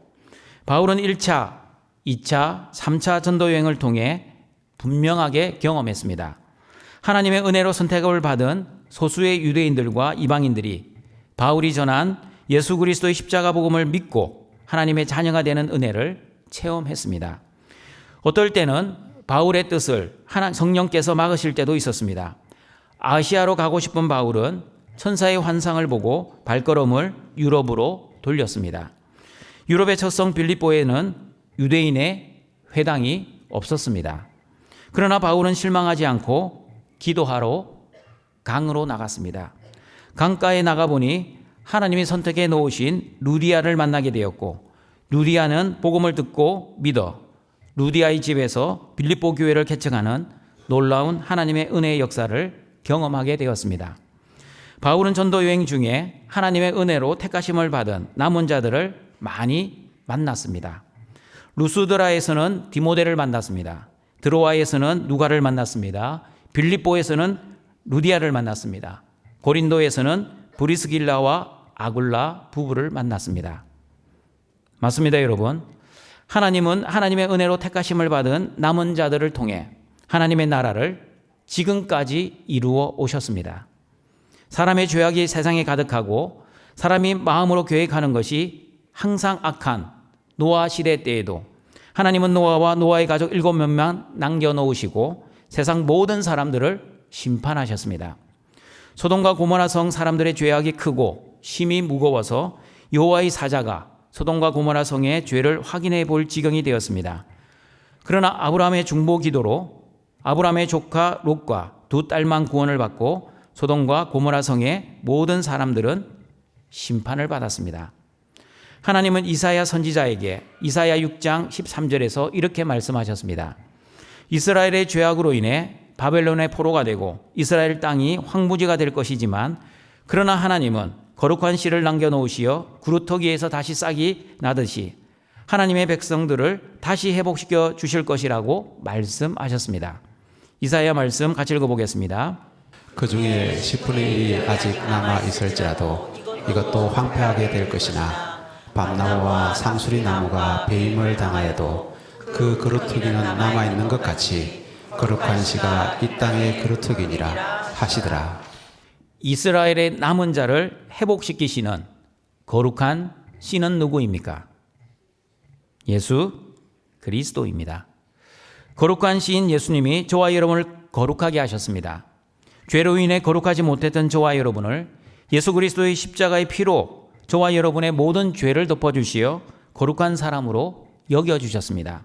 바울은 1차, 2차, 3차 전도여행을 통해 분명하게 경험했습니다. 하나님의 은혜로 선택을 받은 소수의 유대인들과 이방인들이 바울이 전한 예수 그리스도의 십자가 복음을 믿고 하나님의 자녀가 되는 은혜를 체험했습니다. 어떨 때는 바울의 뜻을 성령께서 막으실 때도 있었습니다. 아시아로 가고 싶은 바울은 천사의 환상을 보고 발걸음을 유럽으로 돌렸습니다. 유럽의 첫 성 빌립보에는 유대인의 회당이 없었습니다. 그러나 바울은 실망하지 않고 기도하러 강으로 나갔습니다. 강가에 나가보니 하나님이 선택해 놓으신 루디아를 만나게 되었고, 루디아는 복음을 듣고 믿어 루디아의 집에서 빌립보 교회를 개척하는 놀라운 하나님의 은혜의 역사를 경험하게 되었습니다. 바울은 전도 여행 중에 하나님의 은혜로 택하심을 받은 남은 자들을 많이 만났습니다. 루스드라에서는 디모데를 만났습니다. 드로아에서는 누가를 만났습니다. 빌립보에서는 루디아를 만났습니다. 고린도에서는 브리스길라와 아굴라 부부를 만났습니다. 맞습니다, 여러분. 하나님은 하나님의 은혜로 택하심을 받은 남은 자들을 통해 하나님의 나라를 지금까지 이루어 오셨습니다. 사람의 죄악이 세상에 가득하고 사람이 마음으로 계획하는 것이 항상 악한 노아 시대 때에도 하나님은 노아와 노아의 가족 7명만 남겨놓으시고 세상 모든 사람들을 심판하셨습니다. 소돔과 고모라 성 사람들의 죄악이 크고 심히 무거워서 여호와의 사자가 소돔과 고모라 성의 죄를 확인해 볼 지경이 되었습니다. 그러나 아브라함의 중보 기도로 아브라함의 조카 롯과 2딸만 구원을 받고 소돔과 고모라 성의 모든 사람들은 심판을 받았습니다. 하나님은 이사야 선지자에게 이사야 6장 13절에서 이렇게 말씀하셨습니다. 이스라엘의 죄악으로 인해 바벨론의 포로가 되고 이스라엘 땅이 황무지가 될 것이지만 그러나 하나님은 거룩한 씨를 남겨놓으시어 구루터기에서 다시 싹이 나듯이 하나님의 백성들을 다시 회복시켜 주실 것이라고 말씀하셨습니다. 이사야 말씀 같이 읽어보겠습니다. 그 중에 10분의 1이 아직 남아 있을지라도 이것도 황폐하게 될 것이나 밤나무와 상수리 나무가 배임을 당하여도 그 그루터기는 남아있는 것 같이 거룩한 씨가 이 땅의 그루터기니라 하시더라. 이스라엘의 남은 자를 회복시키시는 거룩한 씨는 누구입니까? 예수 그리스도입니다. 거룩한 씨인 예수님이 저와 여러분을 거룩하게 하셨습니다. 죄로 인해 거룩하지 못했던 저와 여러분을 예수 그리스도의 십자가의 피로 저와 여러분의 모든 죄를 덮어주시어 거룩한 사람으로 여겨주셨습니다.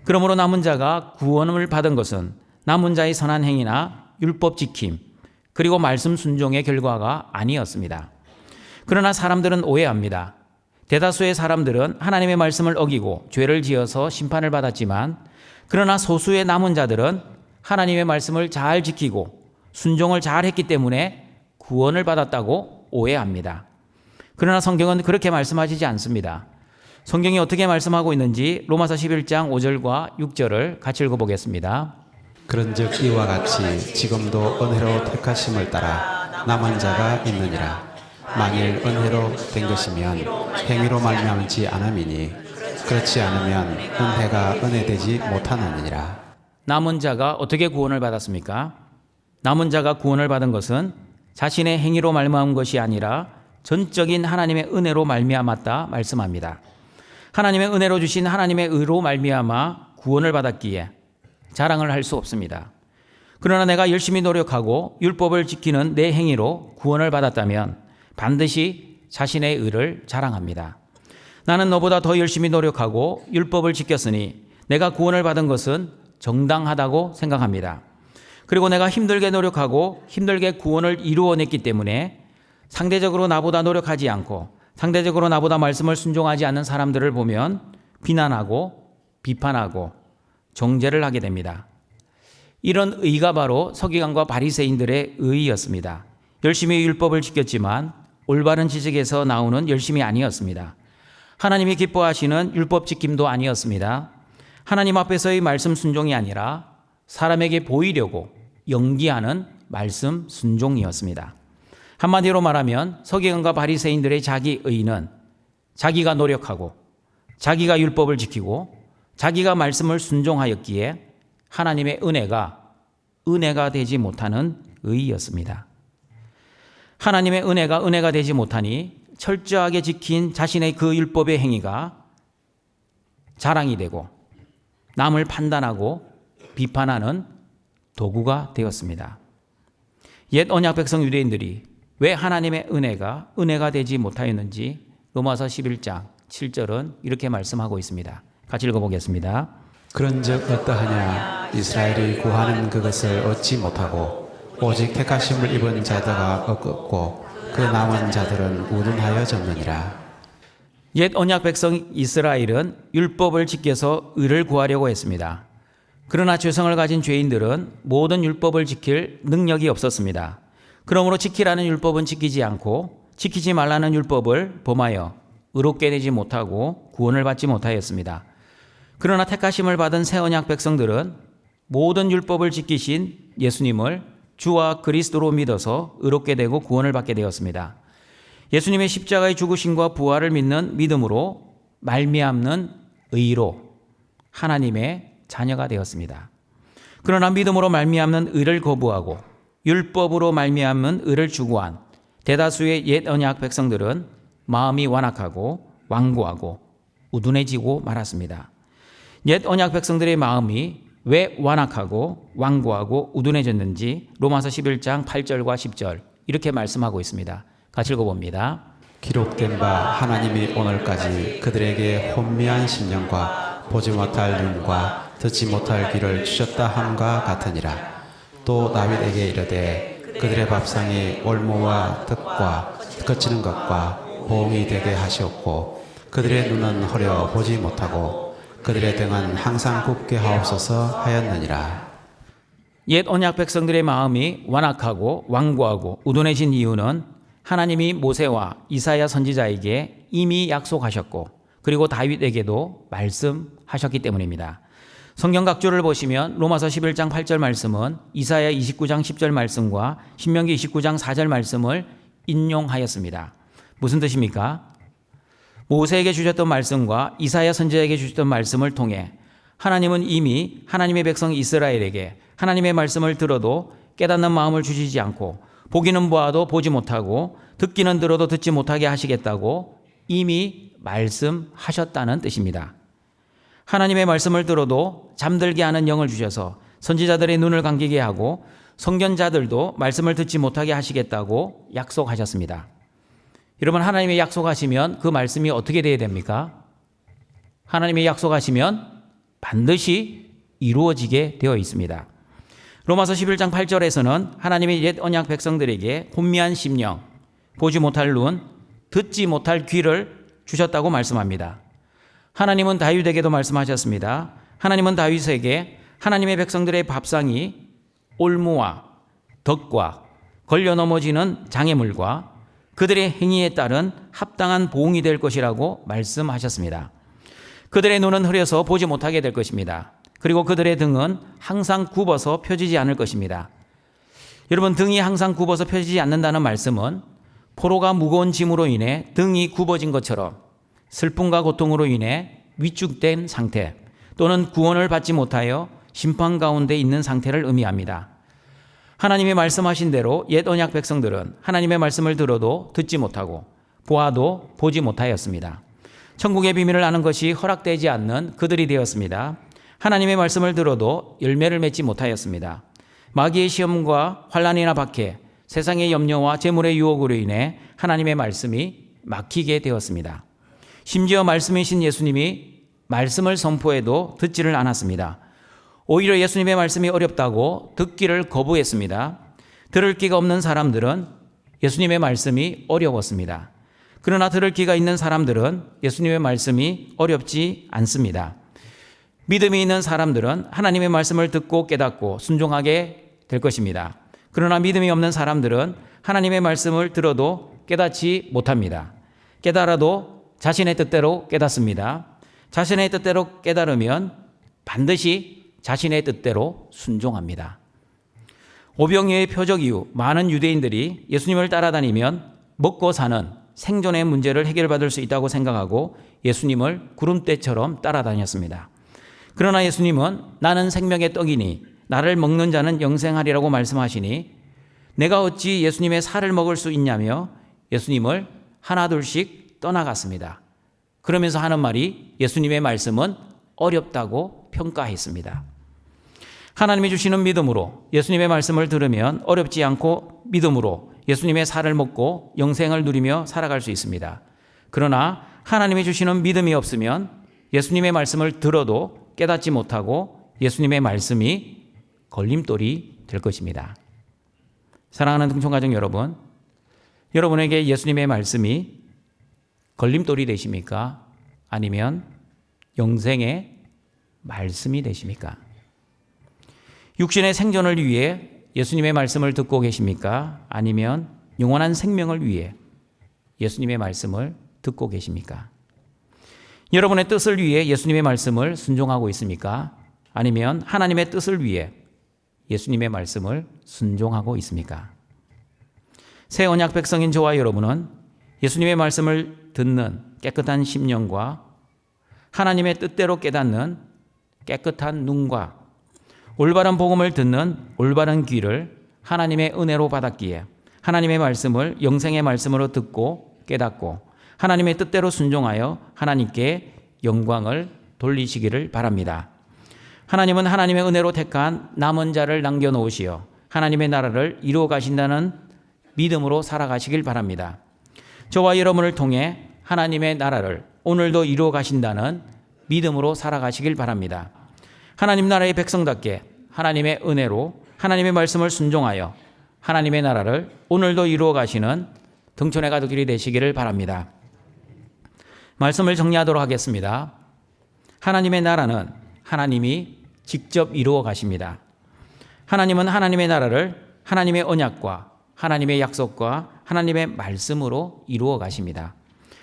그러므로 남은 자가 구원을 받은 것은 남은 자의 선한 행위나 율법 지킴 그리고 말씀 순종의 결과가 아니었습니다. 그러나 사람들은 오해합니다. 대다수의 사람들은 하나님의 말씀을 어기고 죄를 지어서 심판을 받았지만 그러나 소수의 남은 자들은 하나님의 말씀을 잘 지키고 순종을 잘 했기 때문에 구원을 받았다고 오해합니다. 그러나 성경은 그렇게 말씀하시지 않습니다. 성경이 어떻게 말씀하고 있는지 로마서 11장 5절과 6절을 같이 읽어보겠습니다. 그런즉 이와 같이 지금도 은혜로 택하심을 따라 남은 자가 있느니라. 만일 은혜로 된 것이면 행위로 말미암지 않음이니 그렇지 않으면 은혜가 은혜되지 못하느니라. 남은 자가 어떻게 구원을 받았습니까? 남은 자가 구원을 받은 것은 자신의 행위로 말미암은 것이 아니라 전적인 하나님의 은혜로 말미암았다 말씀합니다. 하나님의 은혜로 주신 하나님의 의로 말미암아 구원을 받았기에 자랑을 할 수 없습니다. 그러나 내가 열심히 노력하고 율법을 지키는 내 행위로 구원을 받았다면 반드시 자신의 의를 자랑합니다. 나는 너보다 더 열심히 노력하고 율법을 지켰으니 내가 구원을 받은 것은 정당하다고 생각합니다. 그리고 내가 힘들게 노력하고 힘들게 구원을 이루어냈기 때문에 상대적으로 나보다 노력하지 않고 상대적으로 나보다 말씀을 순종하지 않는 사람들을 보면 비난하고 비판하고 정죄를 하게 됩니다. 이런 의가 바로 서기관과 바리새인들의 의였습니다. 열심히 율법을 지켰지만 올바른 지식에서 나오는 열심이 아니었습니다. 하나님이 기뻐하시는 율법 지킴도 아니었습니다. 하나님 앞에서의 말씀 순종이 아니라 사람에게 보이려고 연기하는 말씀 순종이었습니다. 한마디로 말하면 서기관과 바리새인들의 자기 의는 자기가 노력하고 자기가 율법을 지키고 자기가 말씀을 순종하였기에 하나님의 은혜가 되지 못하는 의였습니다. 하나님의 은혜가 되지 못하니 철저하게 지킨 자신의 그 율법의 행위가 자랑이 되고 남을 판단하고 비판하는 도구가 되었습니다. 옛 언약 백성 유대인들이 왜 하나님의 은혜가 되지 못하였는지 로마서 11장 7절은 이렇게 말씀하고 있습니다. 같이 읽어보겠습니다. 그런즉 어떠하냐 이스라엘이 구하는 그것을 얻지 못하고 오직 택하심을 입은 자들가 얻었고 그 남은 자들은 우둔하여 졌느니라. 옛 언약 백성 이스라엘은 율법을 지켜서 의를 구하려고 했습니다. 그러나 죄성을 가진 죄인들은 모든 율법을 지킬 능력이 없었습니다. 그러므로 지키라는 율법은 지키지 않고 지키지 말라는 율법을 범하여 의롭게 되지 못하고 구원을 받지 못하였습니다. 그러나 택하심을 받은 새 언약 백성들은 모든 율법을 지키신 예수님을 주와 그리스도로 믿어서 의롭게 되고 구원을 받게 되었습니다. 예수님의 십자가의 죽으심과 부활을 믿는 믿음으로 말미암는 의로 하나님의 자녀가 되었습니다. 그러나 믿음으로 말미암는 의를 거부하고 율법으로 말미암는 의를 추구한 대다수의 옛 언약 백성들은 마음이 완악하고 완고하고 우둔해지고 말았습니다. 옛 언약 백성들의 마음이 왜 완악하고 완고하고 우둔해졌는지 로마서 11장 8절과 10절 이렇게 말씀하고 있습니다. 같이 읽어봅니다. 기록된 바 하나님이 오늘까지 그들에게 혼미한 심령과 보지 못할 눈과 듣지 못할 귀를 주셨다 함과 같으니라. 또 다윗에게 이르되 그들의 밥상이 올무와 득과 거치는 것과 보응이 되게 하시옵고 그들의 눈은 허려 보지 못하고 그들의 등은 항상 굽게 하옵소서 하였느니라. 옛 언약 백성들의 마음이 완악하고 완고하고 우둔해진 이유는 하나님이 모세와 이사야 선지자에게 이미 약속하셨고 그리고 다윗에게도 말씀하셨기 때문입니다. 성경 각주를 보시면 로마서 11장 8절 말씀은 이사야 29장 10절 말씀과 신명기 29장 4절 말씀을 인용하였습니다. 무슨 뜻입니까? 모세에게 주셨던 말씀과 이사야 선지자에게 주셨던 말씀을 통해 하나님은 이미 하나님의 백성 이스라엘에게 하나님의 말씀을 들어도 깨닫는 마음을 주시지 않고 보기는 보아도 보지 못하고 듣기는 들어도 듣지 못하게 하시겠다고 이미 말씀하셨다는 뜻입니다. 하나님의 말씀을 들어도 잠들게 하는 영을 주셔서 선지자들의 눈을 감기게 하고 선견자들도 말씀을 듣지 못하게 하시겠다고 약속하셨습니다. 여러분, 하나님의 약속하시면 그 말씀이 어떻게 되어야 됩니까? 하나님의 약속하시면 반드시 이루어지게 되어 있습니다. 로마서 11장 8절에서는 하나님의 옛 언약 백성들에게 혼미한 심령, 보지 못할 눈, 듣지 못할 귀를 주셨다고 말씀합니다. 하나님은 다윗에게도 말씀하셨습니다. 하나님은 다윗에게 하나님의 백성들의 밥상이 올무와 덕과 걸려 넘어지는 장애물과 그들의 행위에 따른 합당한 보응이 될 것이라고 말씀하셨습니다. 그들의 눈은 흐려서 보지 못하게 될 것입니다. 그리고 그들의 등은 항상 굽어서 펴지지 않을 것입니다. 여러분, 등이 항상 굽어서 펴지지 않는다는 말씀은 포로가 무거운 짐으로 인해 등이 굽어진 것처럼 슬픔과 고통으로 인해 위축된 상태 또는 구원을 받지 못하여 심판 가운데 있는 상태를 의미합니다. 하나님이 말씀하신 대로 옛 언약 백성들은 하나님의 말씀을 들어도 듣지 못하고 보아도 보지 못하였습니다. 천국의 비밀을 아는 것이 허락되지 않는 그들이 되었습니다. 하나님의 말씀을 들어도 열매를 맺지 못하였습니다. 마귀의 시험과 환난이나 박해, 세상의 염려와 재물의 유혹으로 인해 하나님의 말씀이 막히게 되었습니다. 심지어 말씀이신 예수님이 말씀을 선포해도 듣지를 않았습니다. 오히려 예수님의 말씀이 어렵다고 듣기를 거부했습니다. 들을 귀가 없는 사람들은 예수님의 말씀이 어려웠습니다. 그러나 들을 귀가 있는 사람들은 예수님의 말씀이 어렵지 않습니다. 믿음이 있는 사람들은 하나님의 말씀을 듣고 깨닫고 순종하게 될 것입니다. 그러나 믿음이 없는 사람들은 하나님의 말씀을 들어도 깨닫지 못합니다. 깨달아도 자신의 뜻대로 깨닫습니다. 자신의 뜻대로 깨달으면 반드시 자신의 뜻대로 순종합니다. 오병이어의 표적 이후 많은 유대인들이 예수님을 따라다니면 먹고 사는 생존의 문제를 해결받을 수 있다고 생각하고 예수님을 구름대처럼 따라다녔습니다. 그러나 예수님은 나는 생명의 떡이니 나를 먹는 자는 영생하리라고 말씀하시니 내가 어찌 예수님의 살을 먹을 수 있냐며 예수님을 하나둘씩 떠나갔습니다. 그러면서 하는 말이 예수님의 말씀은 어렵다고 평가했습니다. 하나님이 주시는 믿음으로 예수님의 말씀을 들으면 어렵지 않고 믿음으로 예수님의 살을 먹고 영생을 누리며 살아갈 수 있습니다. 그러나 하나님이 주시는 믿음이 없으면 예수님의 말씀을 들어도 깨닫지 못하고 예수님의 말씀이 걸림돌이 될 것입니다. 사랑하는 등촌가족 여러분, 여러분에게 예수님의 말씀이 걸림돌이 되십니까? 아니면 영생의 말씀이 되십니까? 육신의 생존을 위해 예수님의 말씀을 듣고 계십니까? 아니면 영원한 생명을 위해 예수님의 말씀을 듣고 계십니까? 여러분의 뜻을 위해 예수님의 말씀을 순종하고 있습니까? 아니면 하나님의 뜻을 위해 예수님의 말씀을 순종하고 있습니까? 새 언약 백성인 저와 여러분은 예수님의 말씀을 듣는 깨끗한 심령과 하나님의 뜻대로 깨닫는 깨끗한 눈과 올바른 복음을 듣는 올바른 귀를 하나님의 은혜로 받았기에 하나님의 말씀을 영생의 말씀으로 듣고 깨닫고 하나님의 뜻대로 순종하여 하나님께 영광을 돌리시기를 바랍니다. 하나님은 하나님의 은혜로 택한 남은 자를 남겨놓으시어 하나님의 나라를 이루어 가신다는 믿음으로 살아가시길 바랍니다. 저와 여러분을 통해 하나님의 나라를 오늘도 이루어 가신다는 믿음으로 살아가시길 바랍니다. 하나님 나라의 백성답게 하나님의 은혜로 하나님의 말씀을 순종하여 하나님의 나라를 오늘도 이루어 가시는 등촌의 가족들이 되시기를 바랍니다. 말씀을 정리하도록 하겠습니다. 하나님의 나라는 하나님이 직접 이루어 가십니다. 하나님은 하나님의 나라를 하나님의 언약과 하나님의 약속과 하나님의 말씀으로 이루어 가십니다.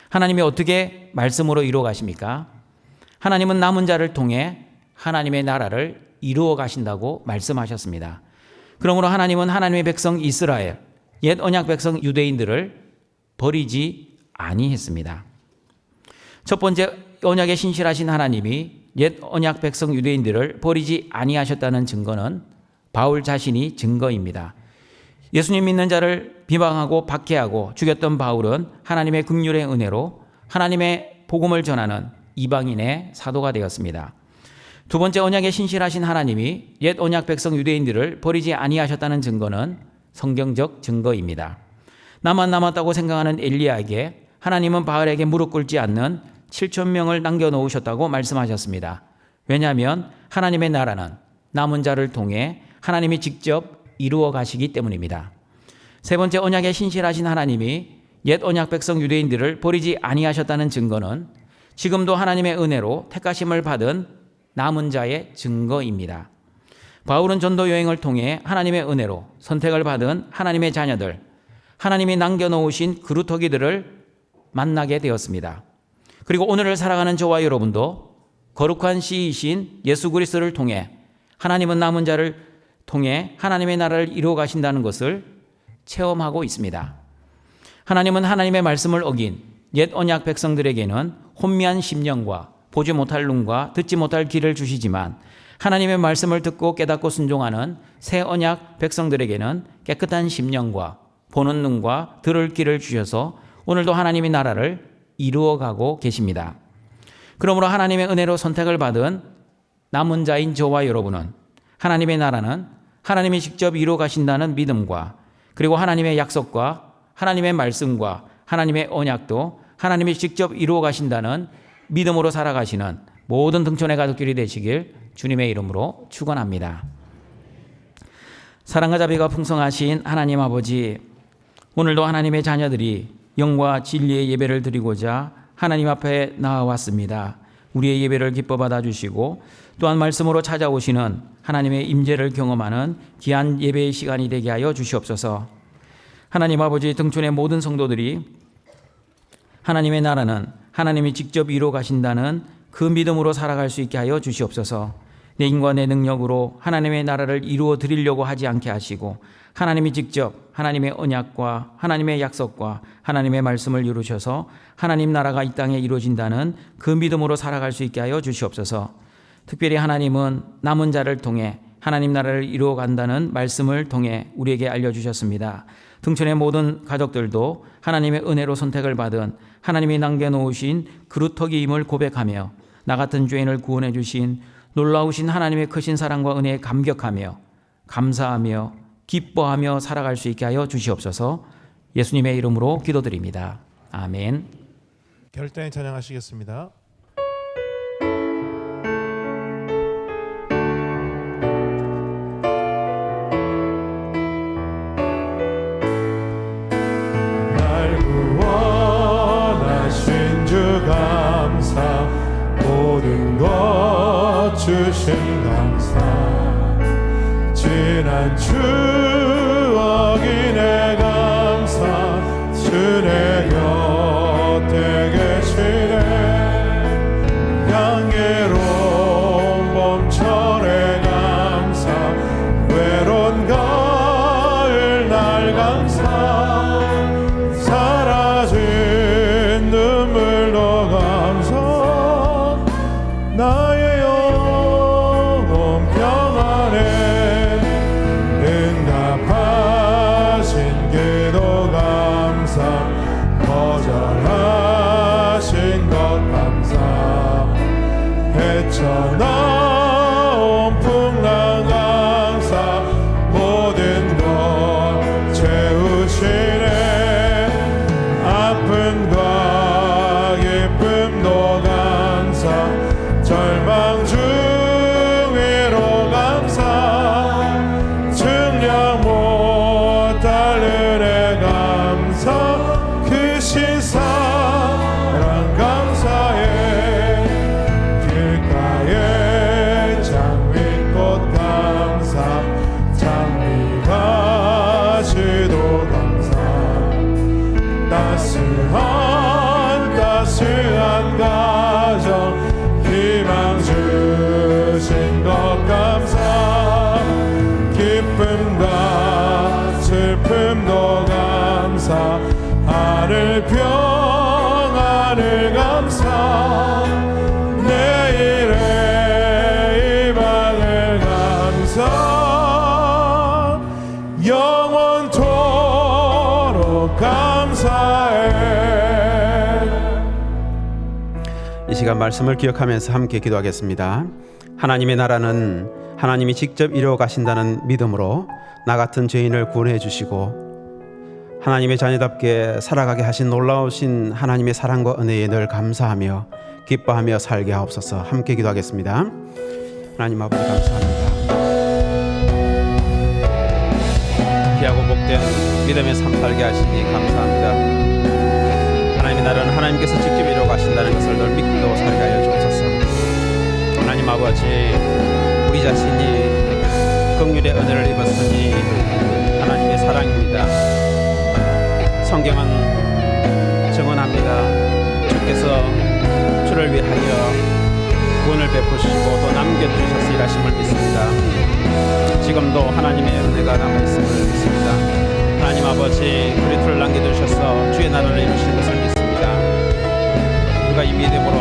하나님이 어떻게 말씀으로 이루어 가십니까? 하나님은 남은 자를 통해 하나님의 나라를 이루어 가신다고 말씀하셨습니다. 그러므로 하나님은 하나님의 백성 이스라엘, 옛 언약 백성 유대인들을 버리지 아니했습니다. 첫 번째, 언약에 신실하신 하나님이 옛 언약 백성 유대인들을 버리지 아니하셨다는 증거는 바울 자신이 증거입니다. 예수님 믿는 자를 비방하고 박해하고 죽였던 바울은 하나님의 긍휼의 은혜로 하나님의 복음을 전하는 이방인의 사도가 되었습니다. 두 번째, 언약에 신실하신 하나님이 옛 언약 백성 유대인들을 버리지 아니하셨다는 증거는 성경적 증거입니다. 나만 남았다고 생각하는 엘리야에게 하나님은 바알에게 무릎 꿇지 않는 7,000명을 남겨놓으셨다고 말씀하셨습니다. 왜냐하면 하나님의 나라는 남은 자를 통해 하나님이 직접 이루어 가시기 때문입니다. 세 번째, 언약에 신실하신 하나님이 옛 언약 백성 유대인들을 버리지 아니하셨다는 증거는 지금도 하나님의 은혜로 택하심을 받은 남은 자의 증거입니다. 바울은 전도 여행을 통해 하나님의 은혜로 선택을 받은 하나님의 자녀들, 하나님이 남겨놓으신 그루터기들을 만나게 되었습니다. 그리고 오늘을 살아가는 저와 여러분도 거룩한 시이신 예수 그리스도를 통해 하나님은 남은 자를 통해 하나님의 나라를 이루어 가신다는 것을 체험하고 있습니다. 하나님은 하나님의 말씀을 어긴 옛 언약 백성들에게는 혼미한 심령과 보지 못할 눈과 듣지 못할 귀를 주시지만 하나님의 말씀을 듣고 깨닫고 순종하는 새 언약 백성들에게는 깨끗한 심령과 보는 눈과 들을 귀를 주셔서 오늘도 하나님의 나라를 이루어가고 계십니다. 그러므로 하나님의 은혜로 선택을 받은 남은 자인 저와 여러분은 하나님의 나라는 하나님이 직접 이루어 가신다는 믿음과 그리고 하나님의 약속과 하나님의 말씀과 하나님의 언약도 하나님이 직접 이루어 가신다는 믿음으로 살아가시는 모든 등촌의 가족들이 되시길 주님의 이름으로 축원합니다. 사랑과 자비가 풍성하신 하나님 아버지, 오늘도 하나님의 자녀들이 영과 진리의 예배를 드리고자 하나님 앞에 나아왔습니다. 우리의 예배를 기뻐 받아주시고 또한 말씀으로 찾아오시는 하나님의 임재를 경험하는 귀한 예배의 시간이 되게 하여 주시옵소서. 하나님 아버지, 등촌의 모든 성도들이 하나님의 나라는 하나님이 직접 이루어 가신다는 그 믿음으로 살아갈 수 있게 하여 주시옵소서. 내 힘과 내 능력으로 하나님의 나라를 이루어 드리려고 하지 않게 하시고 하나님이 직접 하나님의 언약과 하나님의 약속과 하나님의 말씀을 이루셔서 하나님 나라가 이 땅에 이루어진다는 그 믿음으로 살아갈 수 있게 하여 주시옵소서. 특별히 하나님은 남은 자를 통해 하나님 나라를 이루어 간다는 말씀을 통해 우리에게 알려주셨습니다. 등촌의 모든 가족들도 하나님의 은혜로 선택을 받은 하나님이 남겨놓으신 그루터기임을 고백하며 나 같은 죄인을 구원해 주신 놀라우신 하나님의 크신 사랑과 은혜에 감격하며 감사하며 기뻐하며 살아갈 수 있게 하여 주시옵소서. 예수님의 이름으로 기도드립니다. 아멘. 결단에 찬양하시겠습니다. 날 구원하신 주신 감사 지난 추억이네 감사 주내 곁에 계시네 향기로운 봄철에 감사 외로운 가을 날 감사 사라진 눈물도 감사 나의 영혼 평안에 응답하신 기도 감사 거절하신 것 감사 헤쳐나온 풍랑 감사 모든 것 채우시네 아픔과 기쁨도 감사 절망 중에로 감사 증량 못할 은혜 감사 크신 사랑 감사해 길가에 장미꽃 감사 장미가시도 감사 따스한 가정 희망 주신 것 감사 기쁨과 슬픔도 감사 하늘 평안을 감사 내일의 희망을 감사 영원토록 감사해. 이 시간 말씀을 기억하면서 함께 기도하겠습니다. 하나님의 나라는 하나님이 직접 이루어 가신다는 믿음으로 나 같은 죄인을 구원해 주시고 하나님의 자녀답게 살아가게 하신 놀라우신 하나님의 사랑과 은혜에 늘 감사하며 기뻐하며 살게 하옵소서. 함께 기도하겠습니다. 하나님 아버지 감사합니다. 귀하고 복된 믿음의 삶 살게 하시니 감사합니다. 하나님의 나라는 하나님께서 직접 이루어 가신다는 것을 늘 믿고 살게 하여 주옵소서. 하나님 아버지 우리 자신이 긍휼의 은혜를 입었으니 하나님의 사랑입니다. 성경은 증언합니다. 주께서 주를 위하여 구원을 베푸시고 또 남겨주셔서 일하심을 믿습니다. 지금도 하나님의 은혜가 남아있음을 믿습니다. 하나님 아버지 그리스도를 남겨주셔서 주의 나라를 이루시는 것을 믿습니다. 우리가 이 믿음으로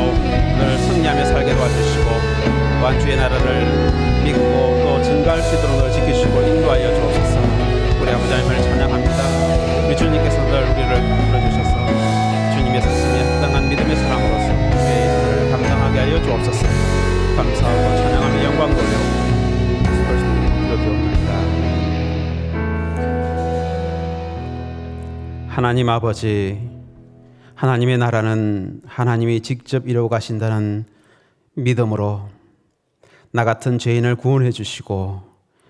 늘 승리하며 살게 도와주시고 또한 주의 나라를 믿고 또 증가할 수 있도록 늘 지키시고 인도하여 주옵소서. 우리 아버지 하나님을 찬양합니다. 우리 주님께서 늘 우리를 불러주셔서 주님의 말씀에 합당한 믿음의 사람으로서 주의 일을 감당하게 하여 주옵소서. 감사하고 찬양하며 영광 돌려 예수 그리스도 이름으로 기도드립니다. 하나님 아버지, 하나님의 나라는 하나님이 직접 이루어 가신다는 믿음으로 나 같은 죄인을 구원해 주시고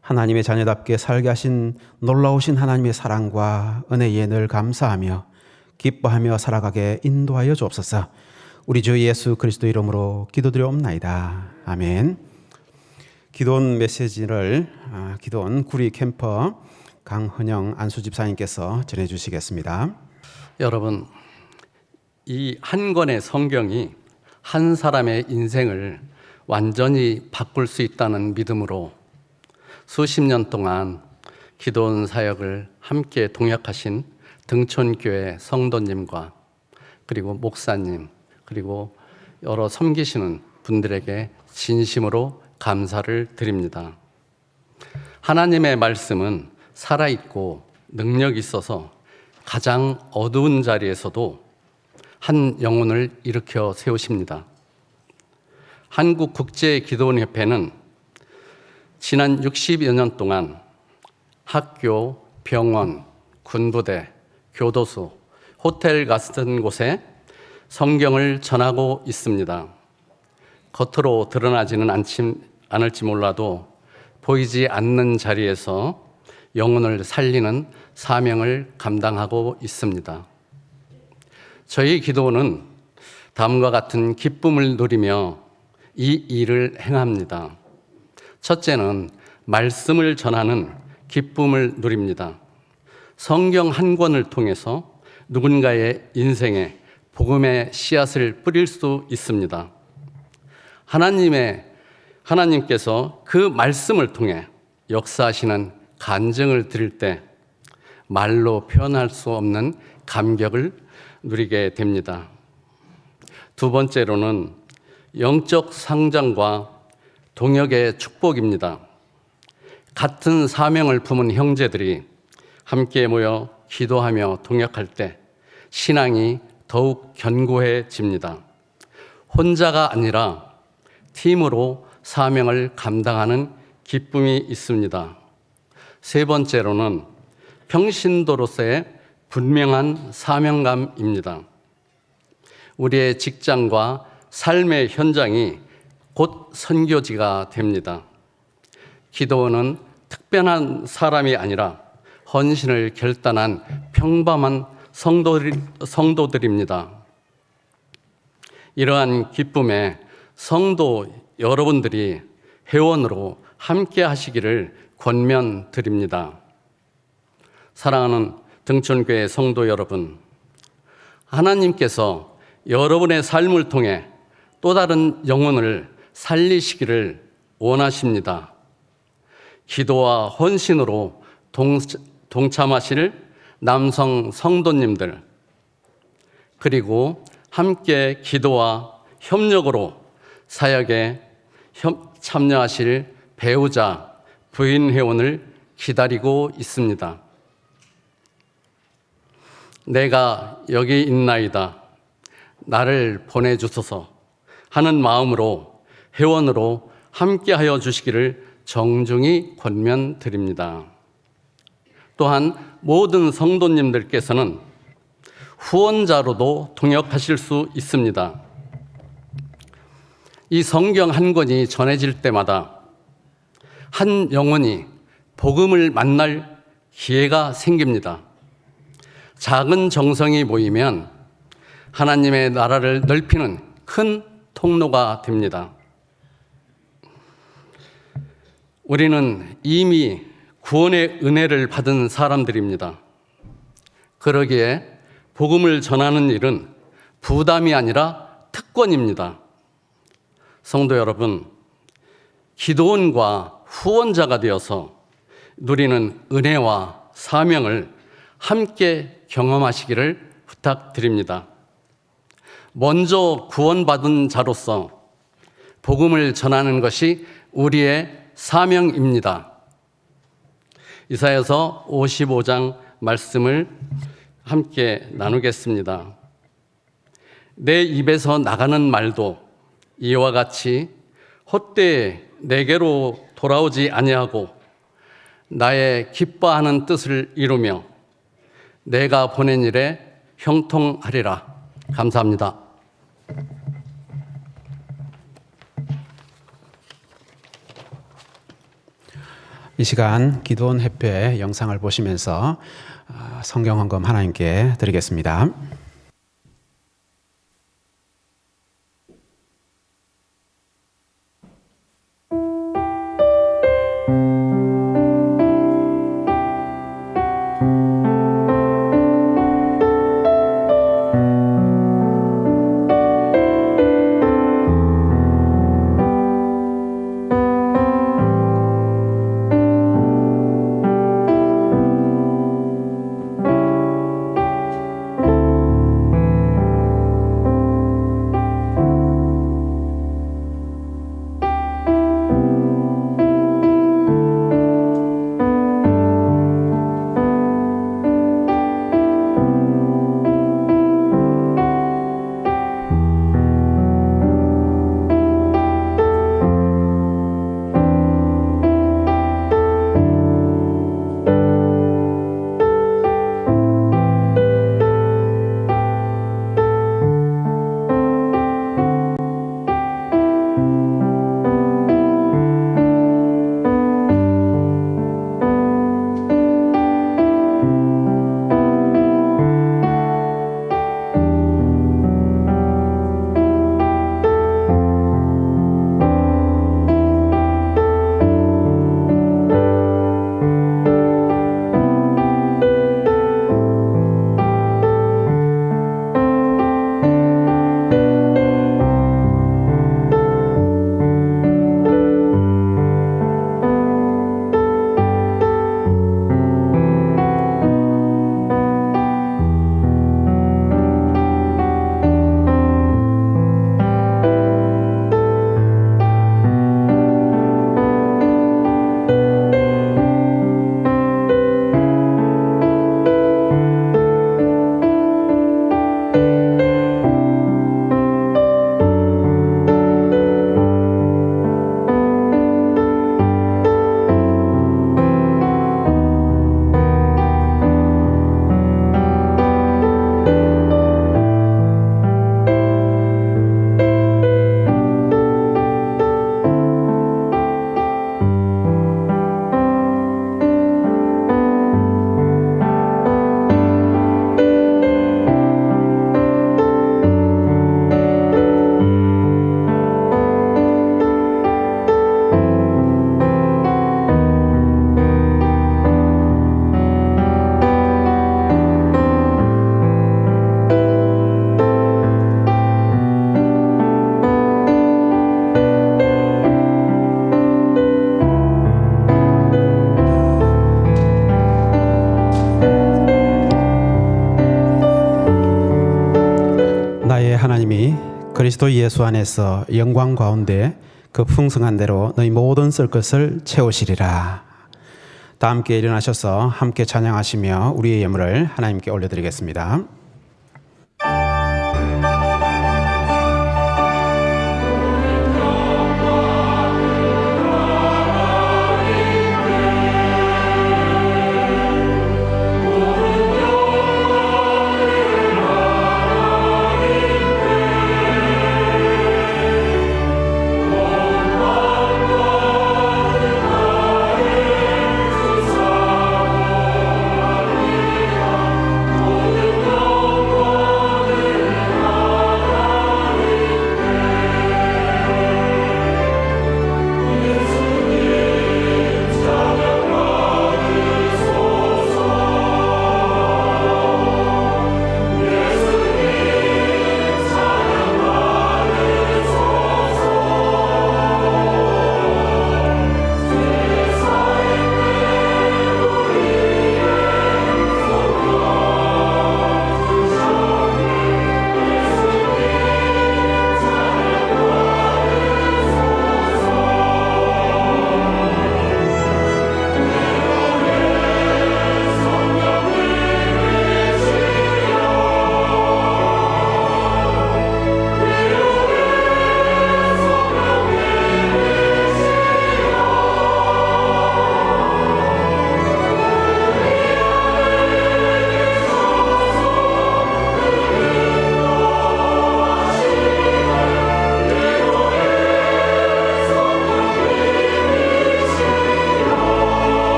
하나님의 자녀답게 살게 하신 놀라우신 하나님의 사랑과 은혜에 늘 감사하며 기뻐하며 살아가게 인도하여 주옵소서. 우리 주 예수 그리스도 이름으로 기도드리옵나이다. 아멘. 기도원 메시지를 기도원 구리 캠퍼 강헌영 안수집사님께서 전해주시겠습니다. 여러분, 이 한 권의 성경이 한 사람의 인생을 완전히 바꿀 수 있다는 믿음으로 수십 년 동안 기도원 사역을 함께 동역하신 등촌교회 성도님과 그리고 목사님 그리고 여러 섬기시는 분들에게 진심으로 감사를 드립니다. 하나님의 말씀은 살아있고 능력이 있어서 가장 어두운 자리에서도 한 영혼을 일으켜 세우십니다. 한국국제기도원협회는 지난 60여 년 동안 학교, 병원, 군부대, 교도소, 호텔 같은 곳에 성경을 전하고 있습니다. 겉으로 드러나지는 않을지 몰라도 보이지 않는 자리에서 영혼을 살리는 사명을 감당하고 있습니다. 저희 기도는 다음과 같은 기쁨을 누리며 이 일을 행합니다. 첫째는 말씀을 전하는 기쁨을 누립니다. 성경 한 권을 통해서 누군가의 인생에 복음의 씨앗을 뿌릴 수 있습니다. 하나님께서 그 말씀을 통해 역사하시는 간증을 들을 때 말로 표현할 수 없는 감격을 누리게 됩니다. 두 번째로는 영적 상장과 동역의 축복입니다. 같은 사명을 품은 형제들이 함께 모여 기도하며 동역할 때 신앙이 더욱 견고해집니다. 혼자가 아니라 팀으로 사명을 감당하는 기쁨이 있습니다. 세 번째로는 평신도로서의 분명한 사명감입니다. 우리의 직장과 삶의 현장이 곧 선교지가 됩니다. 기도원은 특별한 사람이 아니라 헌신을 결단한 평범한 성도들입니다. 이러한 기쁨에 성도 여러분들이 회원으로 함께 하시기를 권면드립니다. 사랑하는 등촌교회 성도 여러분, 하나님께서 여러분의 삶을 통해 또 다른 영혼을 살리시기를 원하십니다. 기도와 헌신으로 동참하실 남성 성도님들, 그리고 함께 기도와 협력으로 사역에 참여하실 배우자, 부인 회원을 기다리고 있습니다. 내가 여기 있나이다, 나를 보내주소서 하는 마음으로 회원으로 함께하여 주시기를 정중히 권면드립니다. 또한 모든 성도님들께서는 후원자로도 동역하실 수 있습니다. 이 성경 한 권이 전해질 때마다 한 영혼이 복음을 만날 기회가 생깁니다. 작은 정성이 모이면 하나님의 나라를 넓히는 큰 통로가 됩니다. 우리는 이미 구원의 은혜를 받은 사람들입니다. 그러기에 복음을 전하는 일은 부담이 아니라 특권입니다. 성도 여러분, 기도원과 후원자가 되어서 누리는 은혜와 사명을 함께 경험하시기를 부탁드립니다. 먼저 구원받은 자로서 복음을 전하는 것이 우리의 사명입니다. 이사야서 55장 말씀을 함께 나누겠습니다. 내 입에서 나가는 말도 이와 같이 헛되이 내게로 돌아오지 아니하고 나의 기뻐하는 뜻을 이루며 내가 보낸 일에 형통하리라. 감사합니다. 이 시간 기도원 협회 영상을 보시면서 성경 헌금 하나님께 드리겠습니다. 천하의 하나님이 그리스도 예수 안에서 영광 가운데 그 풍성한 대로 너희 모든 쓸 것을 채우시리라. 다 함께 일어나셔서 함께 찬양하시며 우리의 예물을 하나님께 올려드리겠습니다.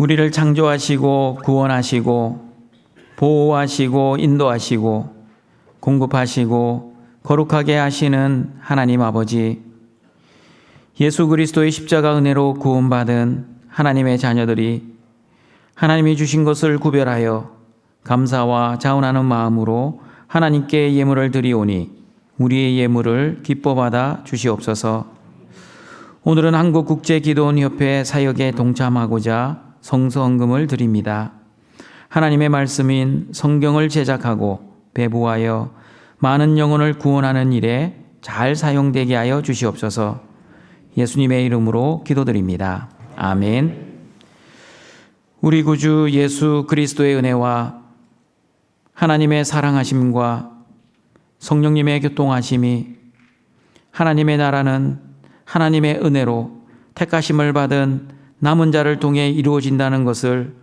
우리를 창조하시고 구원하시고 보호하시고 인도하시고 공급하시고 거룩하게 하시는 하나님 아버지, 예수 그리스도의 십자가 은혜로 구원받은 하나님의 자녀들이 하나님이 주신 것을 구별하여 감사와 자원하는 마음으로 하나님께 예물을 드리오니 우리의 예물을 기뻐 받아 주시옵소서. 오늘은 한국국제기도원협회 사역에 동참하고자 성서헌금을 드립니다. 하나님의 말씀인 성경을 제작하고 배부하여 많은 영혼을 구원하는 일에 잘 사용되게 하여 주시옵소서. 예수님의 이름으로 기도드립니다. 아멘. 우리 구주 예수 그리스도의 은혜와 하나님의 사랑하심과 성령님의 교통하심이, 하나님의 나라는 하나님의 은혜로 택하심을 받은 남은 자를 통해 이루어진다는 것을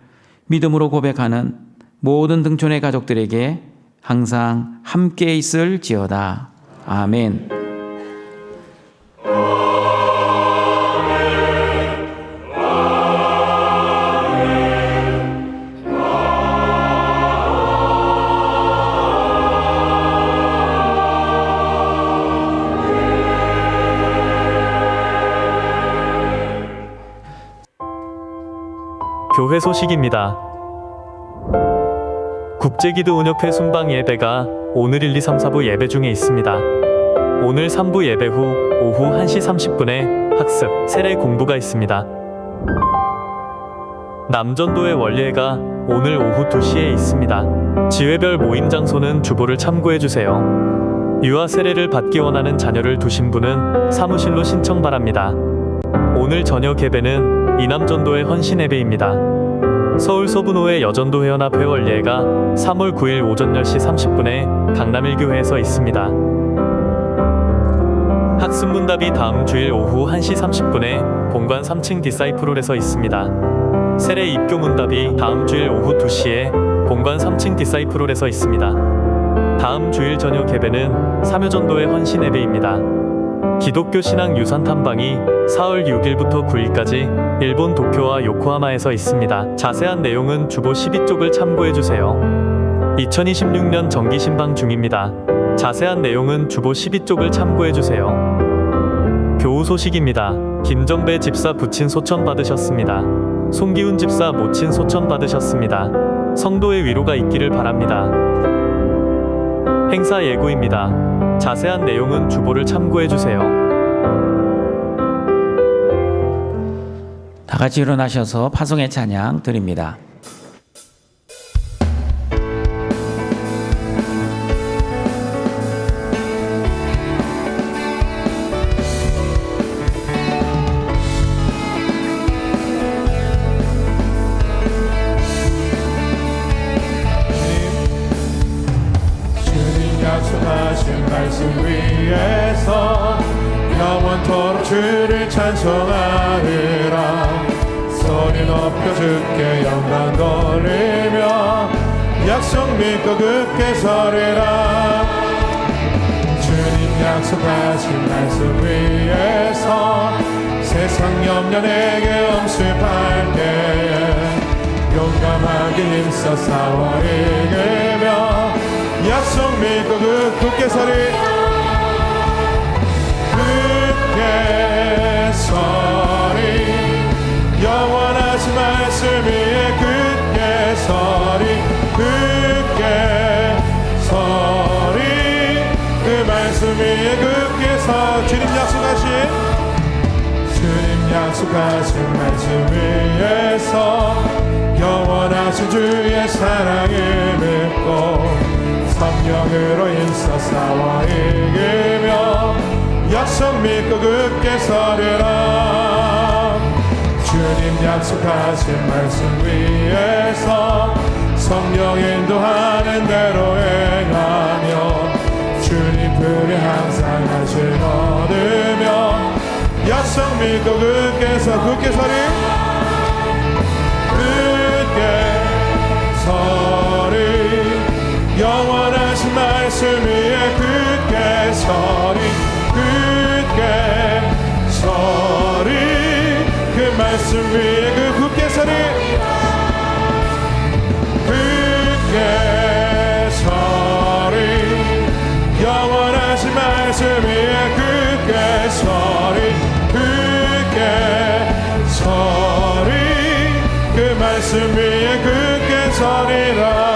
믿음으로 고백하는 모든 등촌의 가족들에게 항상 함께 있을지어다. 아멘. 교회 소식입니다. 국제기도운협회 순방 예배가 오늘 1, 2, 3, 4부 예배 중에 있습니다. 오늘 3부 예배 후 오후 1시 30분에 학습, 세례 공부가 있습니다. 남전도의 원례가 오늘 오후 2시에 있습니다. 지회별 모임 장소는 주보를 참고해주세요. 유아 세례를 받기 원하는 자녀를 두신 분은 사무실로 신청 바랍니다. 오늘 저녁 예배는 이남전도의 헌신 예배입니다. 서울 서분호의 여전도 회원합 회원예가 3월 9일 오전 10시 30분에 강남 1교회에서 있습니다. 학습문답이 다음 주일 오후 1시 30분에 본관 3층 디사이프롤에서 있습니다. 세례 입교 문답이 다음 주일 오후 2시에 본관 3층 디사이프롤에서 있습니다. 다음 주일 저녁 예배는 삼효전도의 헌신 예배입니다. 기독교 신앙 유산 탐방이 4월 6일부터 9일까지 일본 도쿄와 요코하마에서 있습니다. 자세한 내용은 주보 12쪽을 참고해 주세요. 2026년 정기 신방 중입니다. 자세한 내용은 주보 12쪽을 참고해 주세요. 교우 소식입니다. 김정배 집사 부친 소천 받으셨습니다. 송기훈 집사 모친 소천 받으셨습니다. 성도의 위로가 있기를 바랍니다. 행사 예고입니다. 자세한 내용은 주보를 참고해 주세요. 다 같이 일어나셔서 파송의 찬양 드립니다. 주님 약속하신 말씀 위에서 영원토록 주를 찬송하리라. 소리 높여 주께 영광 돌리며 약속 믿고 굳게 서리라. 주님 약속하신 말씀 위에서 세상 염려 내게 엄습할 때에 용감하게 힘써 싸워 이기며 약속 믿고 굳게 서리. 굳게 서리. 영원하신 말씀 위에 굳게 서리. 굳게 서리. 그 말씀 위에 굳게 서. 주님 약속하신 말씀 위에서 영원하신 주의 사랑을 믿고 성령으로 힘써 싸워 이기며 약속 믿고 굳게 서리라. 주님 약속하신 말씀 위에서 성령 인도하는 대로 행하며 주님 불이 항상 하실 얻으며 약속 믿고 굳게 서리. 굳게 서리. 영원하신 말씀 위에 굳게 서리. 굳게 서리. 그 말씀 위에 굳게 서리. 굳게 서리. 영원하신 말씀 위에 굳게 서리. 굳게 서리. 그 말씀 위에 굳게 서리라.